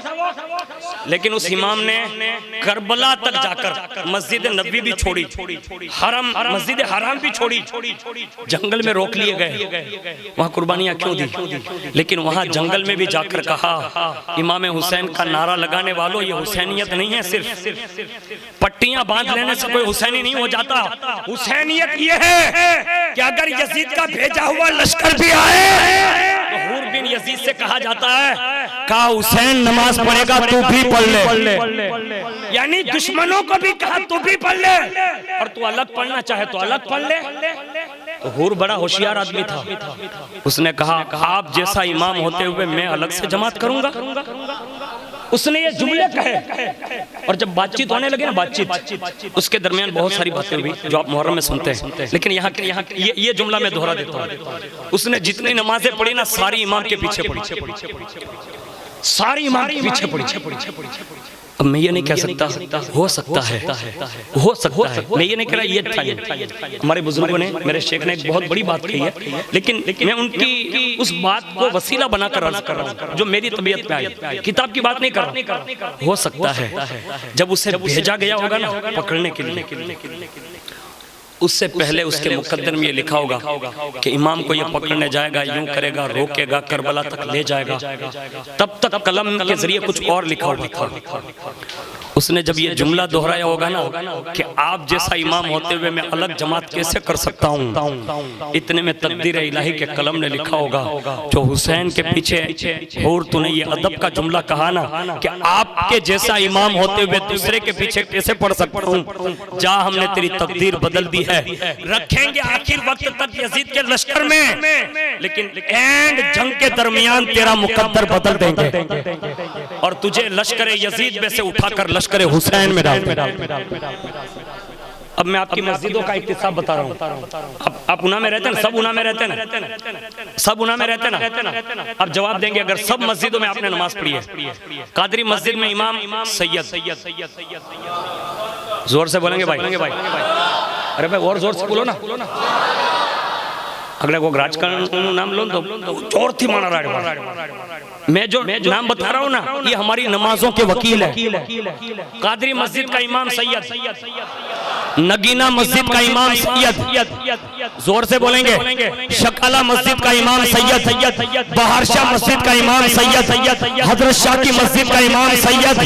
S1: लेकिन उस इमाम ने करबला तक जाकर मस्जिद नबी भी छोड़ी, हरम मस्जिद हराम भी छोड़ी, जंगल में रोक लिए गए, वहां कुर्बानियां क्यों दी? लेकिन वहां जंगल में भी जाकर कहा, इमाम हुसैन का नारा लगाने वालों, ये हुसैनियत नहीं है, सिर्फ पट्टियां बांध लेने से कोई हुसैनी नहीं हो जाता। हुसैनियत ये है कि अगर यजीद का भेजा हुआ लश्कर भी आए तो हुर बिन यजीद से कहा जाता है, कहा हुसैन नमाज पढ़ेगा तू भी पढ़ ले, यानी दुश्मनों को भी कहा तू भी पढ़ ले, और तू अलग पढ़ना चाहे तो अलग पढ़ ले। तो हुर बड़ा होशियार आदमी था, उसने कहा आप जैसा इमाम होते हुए मैं अलग से जमात करूंगा। उसने ये जुमले कहे, और जब बातचीत होने लगी ना, बातचीत उसके दरमियान बहुत सारी बातें हुई जो आप मुहर्रम में सुनते हैं, लेकिन यहाँ ये जुमला मैं दोहरा देता हूँ। उसने जितनी नमाजें पढ़ी ना, सारी इमाम के पीछे पढ़ी, सारी इमाम के पीछे पढ़ी। अब मैं ये नहीं कह सकता, हो सकता है, मैं ये नहीं कह रहा ये था। हमारे बुजुर्गों ने, मेरे शेख ने एक बहुत बड़ी बात कही है, लेकिन मैं उनकी उस बात को वसीला बनाकर अर्ज कर रहा हूँ जो मेरी तबीयत में आई, किताब की बात नहीं कर रहा। हो सकता है जब उसे भेजा गया होगा ना पकड़ने के लिए, उससे पहले उसके मुकद्दर में ये लिखा होगा कि इमाम को ये पकड़ने जाएगा, यूं करेगा, रोकेगा, करबला तक ले जाएगा। तब तक कलम के जरिए कुछ और लिखा हुआ था। उसने जब ये जुमला दोहराया होगा ना कि आप जैसा इमाम होते हुए मैं अलग जमात कैसे कर सकता हूँ, इतने में तकदीर इलाही के कलम ने लिखा होगा जो हुसैन के पीछे, और तूने ये अदब का जुमला कहा ना कि आपके जैसा इमाम होते हुए दूसरे के पीछे कैसे पढ़ सकता हूँ, जा हमने तेरी तकदीर बदल दी है, रखेंगे आखिर वक्त तक यजीद के लश्कर में, लेकिन एंड जंग के दरमियान तेरा मुकद्दर बदल देंगे और तुझे लश्कर यजीद में से उठाकर लश्कर हुसैन में डाल। अब मैं आपकी मस्जिदों का एक किस्सा बता रहा हूँ। आप उना में रहते हैं, सब उना में रहते हैं ना, सब उना में रहते हैं ना। अब जवाब देंगे अगर सब मस्जिदों में आपने नमाज पढ़ी है। कादरी मस्जिद में इमाम सैयद, जोर से बोलेंगे भाई, अरे भाई और जोर से बोलो ना, अगले को राजकारण नाम लो तो जोर थी माना राज। मैं जो नाम बता रहा हूँ ना, ये हमारी नमाजों के वकील है। कादरी मस्जिद का इमाम सैयद, नगीना मस्जिद का इमाम सैयद, जोर से बोलेंगे, शकाला मस्जिद का इमाम सैयद, बहारशाह मस्जिद का इमाम सैयद, हजरत शाह की मस्जिद का इमाम सैयद,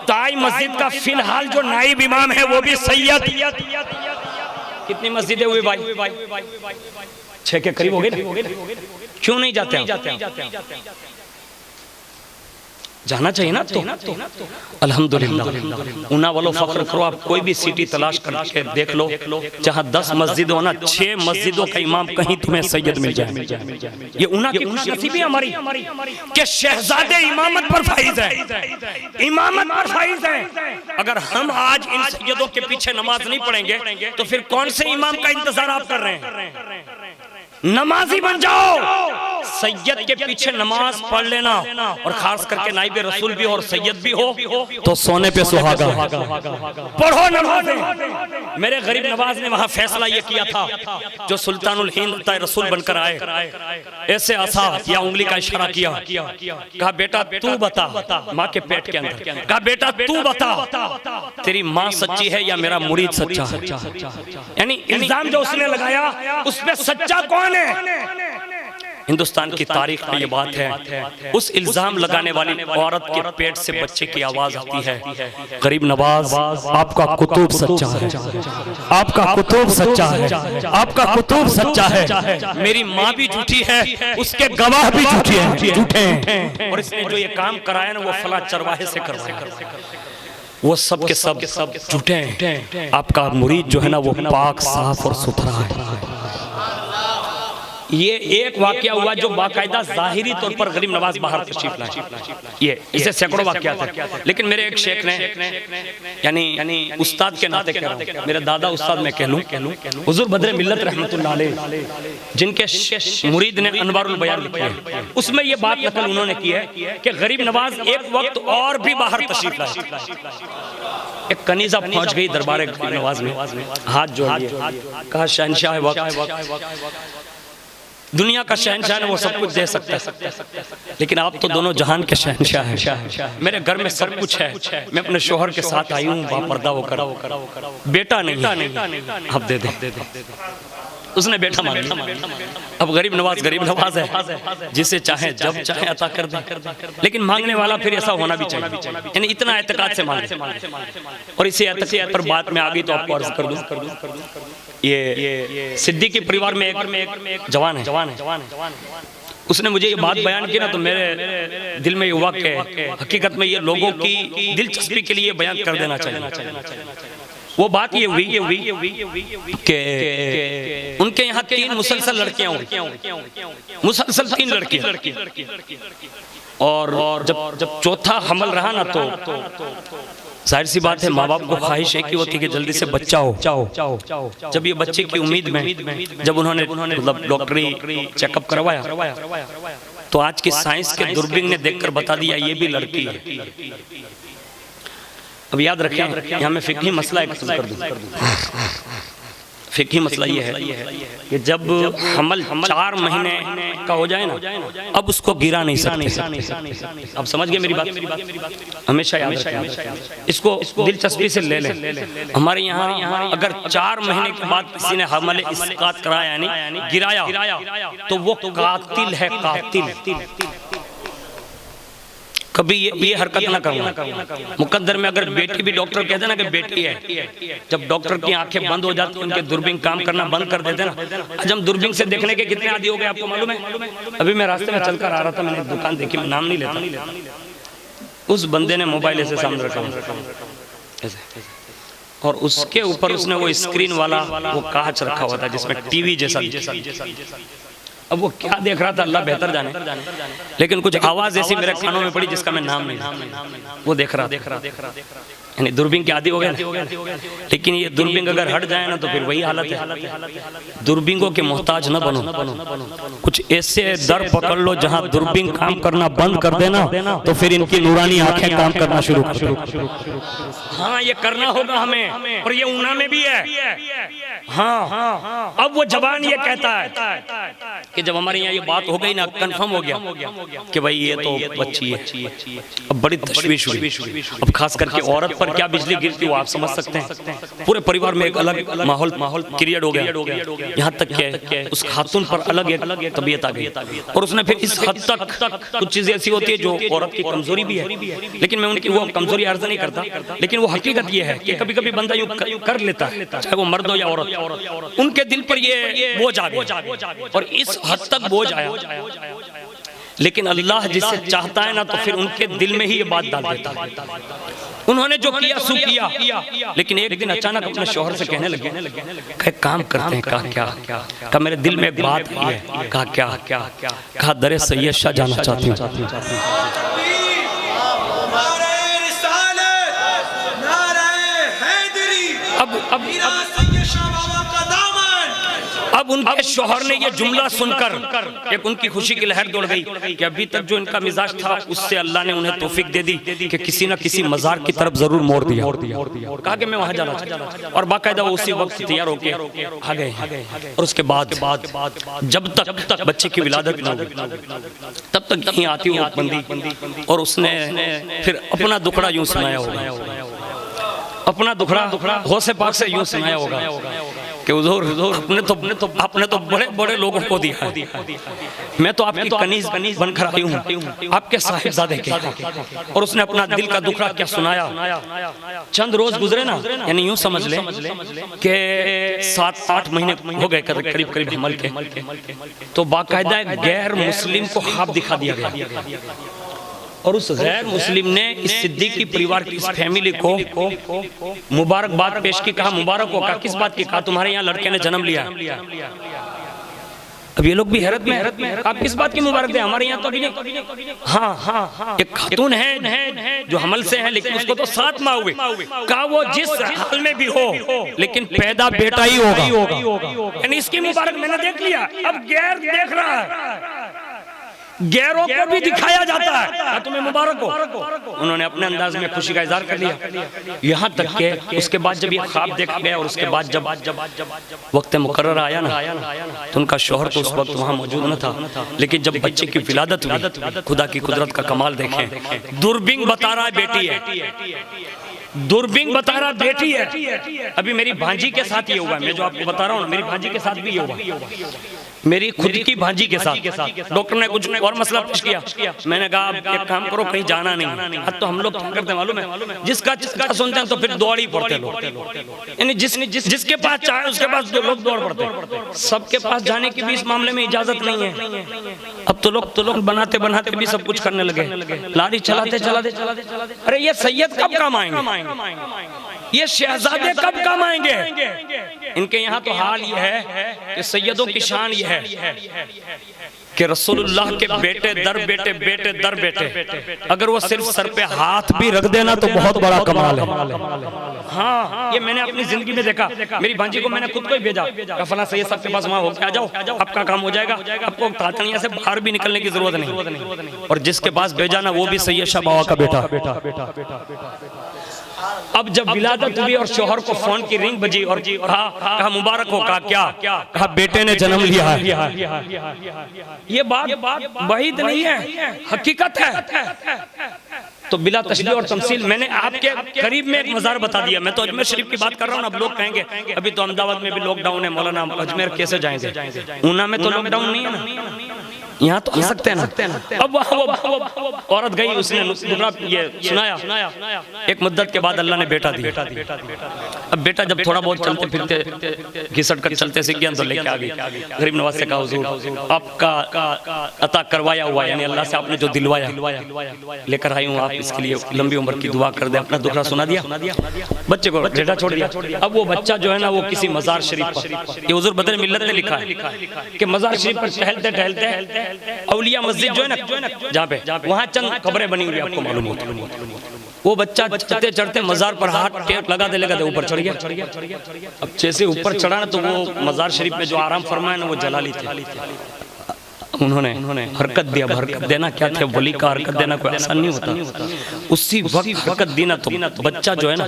S1: ताई मस्जिद का फिलहाल जो नाइब इमाम है वो भी सैयद। कितनी मस्जिदें हुई भाई? 6 के करीब हो गए ना। क्यों नहीं जाते हैं? जाना चाहिए ना। तो अल्हम्दुलिल्लाह उना वालों फख्र करो, आप कोई भी सिटी तलाश करके देख लो, जहाँ 10 मस्जिद हो ना, 6 मस्जिदों का इमाम कहीं तुम्हें सैयद मिल जाए। ये उना की खुशनसीबी हमारी कि शहजादे इमामत पर फाइज है, इमामत पर फाइज है। अगर हम आज इन सैयदों के पीछे नमाज नहीं पढ़ेंगे तो फिर कौन से इमाम का इंतजार आप कर रहे हैं? नमाजी बन जाओ, सैयद के पीछे नमाज पढ़ लेना, और खास करके नाइबे रसूल भी हो और सैयद भी हो तो सोने पे सुहागा। पढ़ो नमाज। मेरे गरीब नवाज ने वहां फैसला ये किया था, जो सुल्तानुल हिंद रसूल बनकर आए, ऐसे आसा या उंगली का इशारा किया, कहा बेटा तू बता, माँ के पेट के अंदर, कहा बेटा तू बता तेरी माँ सच्ची है या मेरा मुरीद सच्चा है। यानी इल्जाम जो उसने लगाया उसमें सच्चा कौन है? हिंदुस्तान की तारीख में ये बात है, उस इल्जाम लगाने वाली औरत के पेट से बच्चे की आवाज आती है, गरीब नवाज आपका कुतुब सच्चा है, आपका कुतुब सच्चा है, आपका कुतुब सच्चा है। मेरी माँ भी झूठी है, उसके गवाह भी झूठे हैं, और इसने जो ये काम कराया ना वो फला चरवाहे से करवाया, वो सब के सब झूठे हैं। आपका मुरीद जो है ना वो पाक साफ और सुथरा है। ये एक वाकया हुआ जो बाकायदा जाहिरी तौर पर गरीब नवाज बाहर तशरीफ लाए, ये इसे सैकड़ों वाकया थे। लेकिन मेरे एक शेख ने, यानी उस्ताद के नाते कह रहा हूं, मेरे दादा उस्ताद मैं कह लूं, हुजूर बदर मिल्लत रहमतुल्लाह अलैह, जिनके मुरीद ने अनवारुल बयान लिखे हैं, उसमें ये बात नकल उन्होंने की है कि गरीब नवाज एक वक्त और भी बाहर तशरीफ लाए। एक कनीज़ा पहुंच गई दरबार गरीब नवाज में, हाथ जोड़ लिए, कहा शहंशाह वक्त, दुनिया का शहंशाह है, वो सब कुछ दे सकता है, लेकिन आप तो दोनों जहान के शहंशाह हैं। मेरे घर में सब कुछ है, मैं अपने शोहर के साथ आई हूँ, बापर्दा वो करा, बेटा नहीं, अब दे दे। उसने बेटा मांग लिया। अब गरीब नवाज है, जिसे चाहे जब चाहे अता कर दे, लेकिन मांगने वाला फिर ऐसा होना भी चाहिए, यानी इतना एतकाद से मांगे। और इसी एतकाद पर बात में आ गई तो आपको अर्ज कर दूं, ये सिद्दीकी परिवार में एक जवान है, उसने मुझे ये बात बयान की ना तो मेरे दिल में ये हुआ कि हकीकत में ये लोगों की दिलचस्पी के लिए बयान कर देना चाहिए। वो बात ये हुई कि उनके यहाँ 3 मुसलसल लड़कियां हुई, मुसलसल 3 लड़कियां, और जब चौथा हमल रहा ना तो जाहिर सी बात है माँ बाप को ख्वाहिश है कि होती कि जल्दी से बच्चा हो। जब ये बच्चे की उम्मीद में जब उन्होंने मतलब डॉक्टरी चेकअप करवाया तो आज की साइंस के दूरबीन ने देखकर बता दिया ये भी लड़की है। अब याद रखें, यहाँ मैं फिक्ही मसला एक कर दूं। फिक्ही मसला ये है कि जब हमल 4 महीने का हो जाए ना, अब उसको गिरा नहीं सकते। अब समझ गए मेरी बात? हमेशा याद रखें इसको, दिलचस्पी से ले लें। हमारे यहाँ अगर 4 महीने के बाद किसी ने हमल इस्कात कराया यानी गिराया तो वो कातिल है, कातिल। कभी ये हरकत ना करना। मुकद्दर में अगर बेटी भी डॉक्टर कहते ना कि बेटी है, जब डॉक्टर की आंखें बंद हो जाती उनके दूरबीन काम करना बंद कर देते ना। आज हम दूरबीन से देखने के कितने आदी हो गए आपको मालूम है? अभी मैं रास्ते में चलकर आ रहा था, मैंने एक दुकान देखी, मैं नाम नहीं लेता, उस बंदे ने मोबाइल ऐसे सामने रखा और उसके ऊपर उसने वो स्क्रीन वाला वो कांच रखा हुआ था जिसमें टीवी जैसा। अब वो क्या देख रहा था अल्लाह बेहतर जाने, लेकिन कुछ आवाज ऐसी मेरे कानों में पड़ी जिसका मैं नाम नहीं, वो देख रहा, यानी दूरबीन के आदी हो गए। लेकिन ये दूरबीन अगर हट जाए ना तो फिर वही हालत है। दूरबीनों के मोहताज न बनो, कुछ ऐसे दर पकड़ लो जहां दूरबीन काम करना बंद कर देना तो फिर इनकी नूरानी आंखें काम करना शुरू कर। हाँ ये करना होगा हमें, और ये ऊना में भी है। हाँ अब वो जवान ये कहता है कि जब हमारे यहाँ ये बात हो गई ना, कंफर्म हो गया कि भाई ये तो बच्ची है, अब बड़ी तशवीश हुई। अब खास करके औरत पर क्या बिजली गिरती वो आप समझ सकते हैं। पूरे परिवार में एक अलग माहौल क्रिएट हो गया, यहाँ तक कि उस खातून पर अलग एक तबीयत आ गई। और उसने फिर इस हद तक कुछ चीजें ऐसी होती है जो औरत की कमजोरी भी है, लेकिन मैं उनकी वो कमजोरी अर्ज नहीं करता, लेकिन वो हकीकत ये है कि कभी कभी बंदा यूं कर लेता है, चाहे वो मर्द हो या औरत, उनके दिल पर ये बोझ आ गया और इस हद तक बोझ आया। लेकिन अल्लाह जिसे चाहता है ना तो फिर उनके दिल में ही ये बात डाल देता है। उन्होंने जो किया सो किया, लेकिन एक दिन अचानक अपने शौहर से कहने लगे, कहे काम करते हैं। कहा मेरे दिल में एक बात आई है। कहा क्या? कहा दरे सैयद शाह जाना चाहती हूँ। अब उनके शौहर ने ये जुमला सुनकर एक उनकी खुशी की लहर दौड़ गई कि अभी तक जो इनका मिजाज था उससे अल्लाह ने उन्हें तौफीक दे दी कि किसी न किसी मजार की तरफ जरूर मोड़ दिया। कहा कि मैं वहां जाना चाहता, और बाकायदा वो उसी वक्त तैयार होके आ गए। और उसके बाद जब तक बच्चे की विलादत न हुई तब तक यहीं आती हुई बंदी, और उसने फिर अपना दुखड़ा यूं सुनाया होगा, अपना दुखड़ा गौसे पाक से यूं सुनाया होगा कि हुजूर आपने तो बड़े बड़े लोगों को दिया, मैं तो आपकी कनीज बनकर आई हूँ, आपके साहिबजादे के। और उसने अपना दिल का दुखड़ा क्या सुनाया। चंद रोज गुजरे ना, यानी यूं समझ ले कि 7-8 महीने हो गए करीब करीब हमल के, तो बाकायदा गैर मुस्लिम को ख्वाब दिखा दिया गया, और उस गैर मुस्लिम ने इस सिद्दीकी परिवार की इस फैमिली को मुबारकबाद पेश की। कहा मुबारक हो। कहा किस बात की? कहा तुम्हारे यहाँ लड़के ने जन्म लिया। अब ये लोग भी हैरत में, आप किस बात की मुबारक दें? हमारे यहाँ तो अभी नहीं। हाँ, एक खातून है जो हमल से है, लेकिन उसको तो 7 माह हुए। कहा वो जिस हाल में भी हो लेकिन पैदा बेटा ही होगा, यानी इसकी मुबारक मैंने देख लिया। अब गैर देख रहा है, गैरों को भी दिखाया जाता है तुम्हें मुबारक हो। उन्होंने अपने अंदाज में खुशी का इजहार कर लिया। यहाँ तक के उसके बाद जब ये ख्वाब देखा गया, और उसके बाद जब वक्त मुकर्रर आया ना, तो उनका शौहर तो उस वक्त वहाँ मौजूद न था, लेकिन जब बच्चे की विलादत हुई, खुदा की कुदरत का कमाल देखें। दूरबीन बता रहा है बेटी है, दूरबीन बता रहा बेटी है। अभी मेरी भांजी के साथ ये हुआ, मैं जो आपको बता रहा हूँ, मेरी भांजी के साथ भी ये हुआ, मेरी खुद की भांजी के साथ। डॉक्टर ने कुछ और मसला पेश किया, मैंने कहा एक काम करो, कहीं जाना नहीं। अब तो हम लोग क्या करते हैं मालूम है, जिसका सुनते हैं तो फिर दौड़ ही पड़ते लोग, यानी जिसके पास चाहे उसके पास लोग दौड़ पड़ते। सबके पास जाने की भी इस मामले में इजाजत नहीं है। अब तो लोग बनाते बनाते भी सब कुछ करने लगे, लारी चलाते चलाते। अरे ये सैयद कब काम आएंगे, ये शहजादे कब काम आएंगे? इनके यहाँ तो हाल ये है कि सैयदों की शान ये है कि रसूलुल्लाह के बेटे दर बेटे, बेटे दर बेटे, अगर वो सिर्फ सर पे हाथ भी रख देना तो बहुत बड़ा कमाल है। हाँ, ये मैंने अपनी जिंदगी में देखा। मेरी भांजी को मैंने खुद को ही भेजा, फला सैयद साहब के पास वहाँ होके आ जाओ, आपका काम हो जाएगा, आपको तातनिया से बाहर भी निकलने की जरूरत नहीं। और जिसके पास भेजा ना, वो भी सैयद शाह बाबा का बेटा। अब जब विलादत हुई और शौहर को फोन की रिंग बजी और कहा मुबारक हो। कहा बेटे ने जन्म लिया है। ये बात वहीद नहीं है, हकीकत है। तो बिला तशबीह और तमसील मैंने आपके करीब में एक मज़ार बता दिया। मैं तो अजमेर शरीफ की बात कर रहा हूँ। अब लोग कहेंगे अभी तो अहमदाबाद में भी लॉकडाउन है, मौलाना अजमेर कैसे जाएंगे? ऊना में तो लॉकडाउन नहीं है ना, यहाँ तो आ सकते हैं ना। अब वो औरत गई, उसने ये सुनाया। एक मुद्दत के बाद अल्लाह ने बेटा दिया। अब बेटा जब थोड़ा बहुत चलते फिरते घिसट कर चलते सीख गया तो लेके आ गई। गरीब नवाज से कहा हुजूर आपका अता करवाया हुआ, यानी अल्लाह से आपने जो दिलवाया लेकर आई हूँ, आप इसके लिए लंबी उम्र की दुआ कर दे। अपना दुखड़ा सुना दिया, बच्चे को बेटा छोड़ दिया। अब वो बच्चा जो है ना, वो किसी मजार शरीफ पर, ये हुजूर बदर मिल्लत ने लिखा है कि मजार शरीफ पर टहलते टहलते औलिया मस्जिद जो है ना, जहाँ पे वहाँ चंद कब्रें बनी हुई, आपको मालूम होता है। वो बच्चा चढ़ते चढ़ते मजार पर हाथ टेक लगाते ऊपर चढ़ गया। अब जैसे ऊपर चढ़ा ना, तो वो मजार शरीफ में जो आराम फरमाया ना, वो जलाली थे। उन्होंने हरकत दिया। हरकत देना क्या थे, वली का हरकत देना कोई आसान नहीं होता। उसी वक्त हरकत देना, तो बच्चा जो है ना,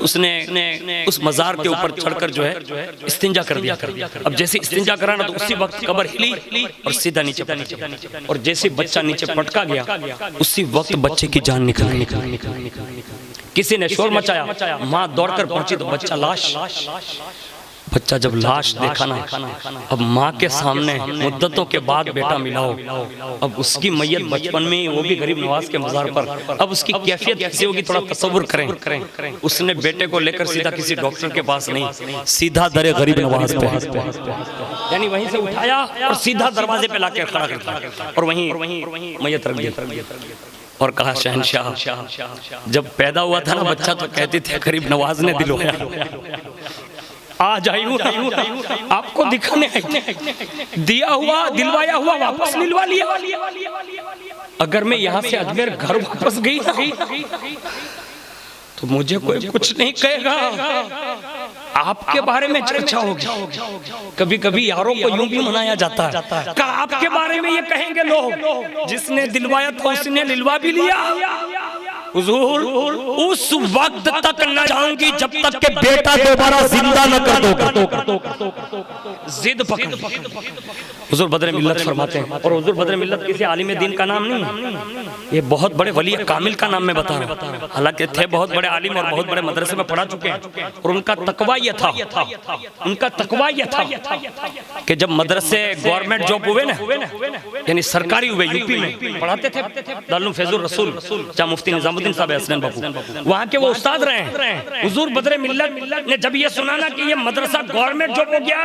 S1: उसने उस मजार के ऊपर चढ़कर जो है इस्तिंजा कर दिया। अब जैसे इस्तिंजा करा ना, तो उसी वक्त कब्र हिली और सीधा नीचे पटक। और जैसे बच्चा नीचे पटका गया, उसी वक्त बच्चे की जान निकल। किसी ने शोर मचाया, माँ दौड़कर पहुंची तो बच्चा लाश। बच्चा जब लाश देखा ना, अब माँ के सामने मुद्दतों के बाद बेटा मिला हो, अब उसकी मैयत बचपन में, वो भी गरीब नवाज के मजार पर, अब उसकी कैफियत कैसी होगी थोड़ा तसव्वुर करें। उसने बेटे को लेकर सीधा किसी डॉक्टर के पास नहीं, सीधा दरे गरीब नवाज पे, यानी वहीं से उठाया और सीधा दरवाजे पे लाकर खड़ा कर दिया और वहीं मैयत रख दिया। और कहा शहंशाह, जब पैदा हुआ था ना बच्चा, तो कहते थे गरीब नवाज ने दिलवाया, आज आई हूँ आपको दिखाने, दिया हुआ दिलवाया हुआ वापस दिलवा लिया। अगर मैं यहाँ से अजमेर घर वापस गई
S2: तो मुझे कोई कुछ नहीं कहेगा, आपके बारे में चर्चा होगी। कभी कभी यारों को यूं भी मनाया जाता है कि आपके बारे में ये कहेंगे लोग, जिसने दिलवाया था उसने दिलवा भी लिया। हुजूर उस वक्त तक न जाऊंगी जब तक के बेटा दोबारा जिंदा न कर दोगे। जिद पकड़। हुजूर बदर मिल्लत फरमाते हैं, और हुजूर बदर मिल्लत किसी आलिम दीन का नाम नहीं, ये बहुत बड़े वली कामिल का नाम मैं बता रहा हूँ। हालांकि थे बहुत बड़े आलिम और बहुत बड़े मदरसे में पढ़ा चुके हैं, और उनका तकवा ये था, उनका तकवा ये था कि जब मदरसे गवर्नमेंट जॉब हुए ना, यानी सरकारी हुए, यूपी में पढ़ाते थे दारुल फैजुर रसूल, जहाँ मुफ्ती निजामुद्दीन साहब हसन बाबू, वहाँ के वो उस्ताद रहे। हुजूर बदर मिल्लत ने जब ये सुना ना कि ये मदरसा गवर्नमेंट जॉब हो गया,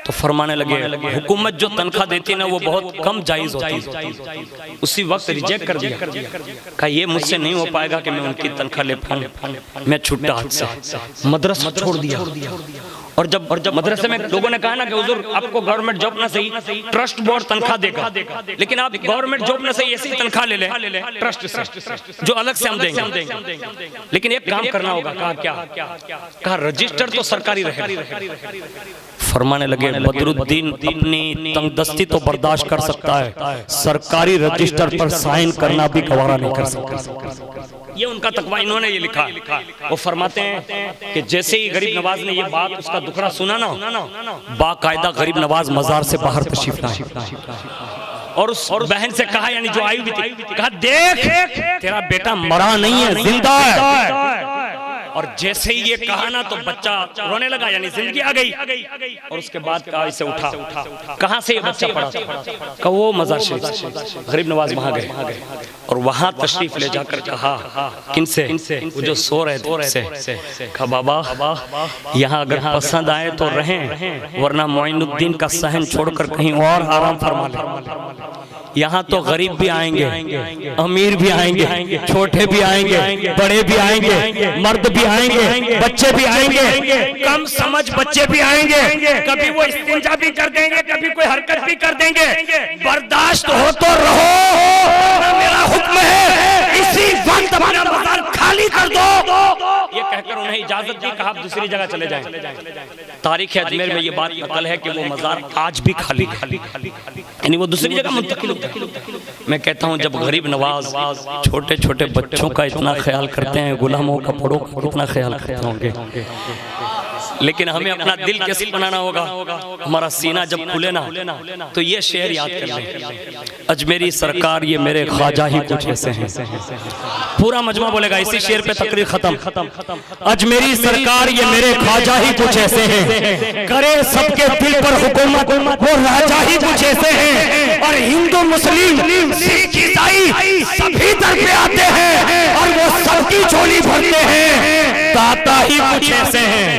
S2: तो फरमाने लगे हुकूमत जो तनख्वाह देती ना वो बहुत कम जायज होती। उसी वक्त रिजेक्ट कर दिया, कहा ये मुझसे नहीं हो पाएगा कि मैं उनकी तनख्वाह ले पाऊं, मैं छुट्टा हाथ से मदरसा छोड़ दिया। और जब मदरसे में लोगों ने कहा ना कि हुजूर आपको गवर्नमेंट जॉब ना सही, ट्रस्ट बोर्ड तनख्वाह देगा, लेकिन आप गवर्नमेंट जॉब ना सही ऐसी तनख्वाह ले लें ट्रस्ट से, जो अलग से हम देंगे, लेकिन एक काम करना होगा। कहा क्या? कहा रजिस्टर तो सरकारी रहेगा। फरमाने लगे बदरुद्दीन अपनी तंगदस्ती तो बर्दाश्त कर सकता है, सरकारी रजिस्टर पर साइन करना भी गवारा नहीं कर सकता। ये उनका तकवा, इन्होंने ये लिखा। वो फरमाते हैं कि जैसे ही गरीब नवाज ने ये बात, उसका दुखड़ा सुना ना, बाकायदा गरीब नवाज मजार से बाहर तशरीफ लाए और उस बहन से कहा, यानी जो आई हुई थी, कहा देख तेरा बेटा मरा नहीं है, जिंदा है। और जैसे ही ये कहा ना तो बच्चा रोने लगा, यानी जिंदगी आ गई। और उसके बाद कहा इसे उठा, कहां से ये बच्चा पड़ा? कहा वो मजार शरीफ। गरीब नवाज वहां गए और वहां तशरीफ ले जाकर कहा किनसे? वो जो सो रहे थे। कहा बाबा यहाँ अगर पसंद आए तो रहें, वरना मोइनुद्दीन का सहन छोड़कर कहीं और आराम फरमा ले। यहाँ तो गरीब भी आएंगे, अमीर भी आएंगे, छोटे भी आएंगे, बड़े भी आएंगे, मर्द भी आएंगे, बच्चे भी आएंगे, कम समझ बच्चे भी आएंगे, कभी वो इस्तिंजा भी कर देंगे, कभी कोई हरकत भी कर देंगे। बर्दाश्त हो तो रहो, मेरा हुक्म है इसी वक्त हमारा मजार खाली कर दो। ये कहकर उन्हें इजाजत दी, कहा आप दूसरी जगह चले जाएं। तारीख अजमेर में ये बात नकल है कि वो मजार आज भी खाली, यानी वो दूसरी जगह मुंतकिल। मैं कहता हूँ जब गरीब नवाज छोटे छोटे बच्चों का इतना ख्याल करते हैं, गुलामों का बड़ों का कितना ख्याल करते होंगे। लेकिन हमें अपना दिल कैसे बनाना होगा, हमारा सीना जब खुले ना तो ये शेर याद कर लें, अजमेरी सरकार ये मेरे ख्वाजा ही कुछ ऐसे हैं। पूरा मजमा बोलेगा, इसी शेर पे तकरीर खत्म। अजमेरी सरकार ये मेरे ख्वाजा ही कुछ ऐसे हैं, करे सबके दिल पर हुकूमत वो राजा ही कुछ ऐसे हैं। और हिंदू मुस्लिम सिख ईसाई सभी दर पे आते हैं और वो सबकी झोली भरते हैं, दाता ही कुछ ऐसे हैं।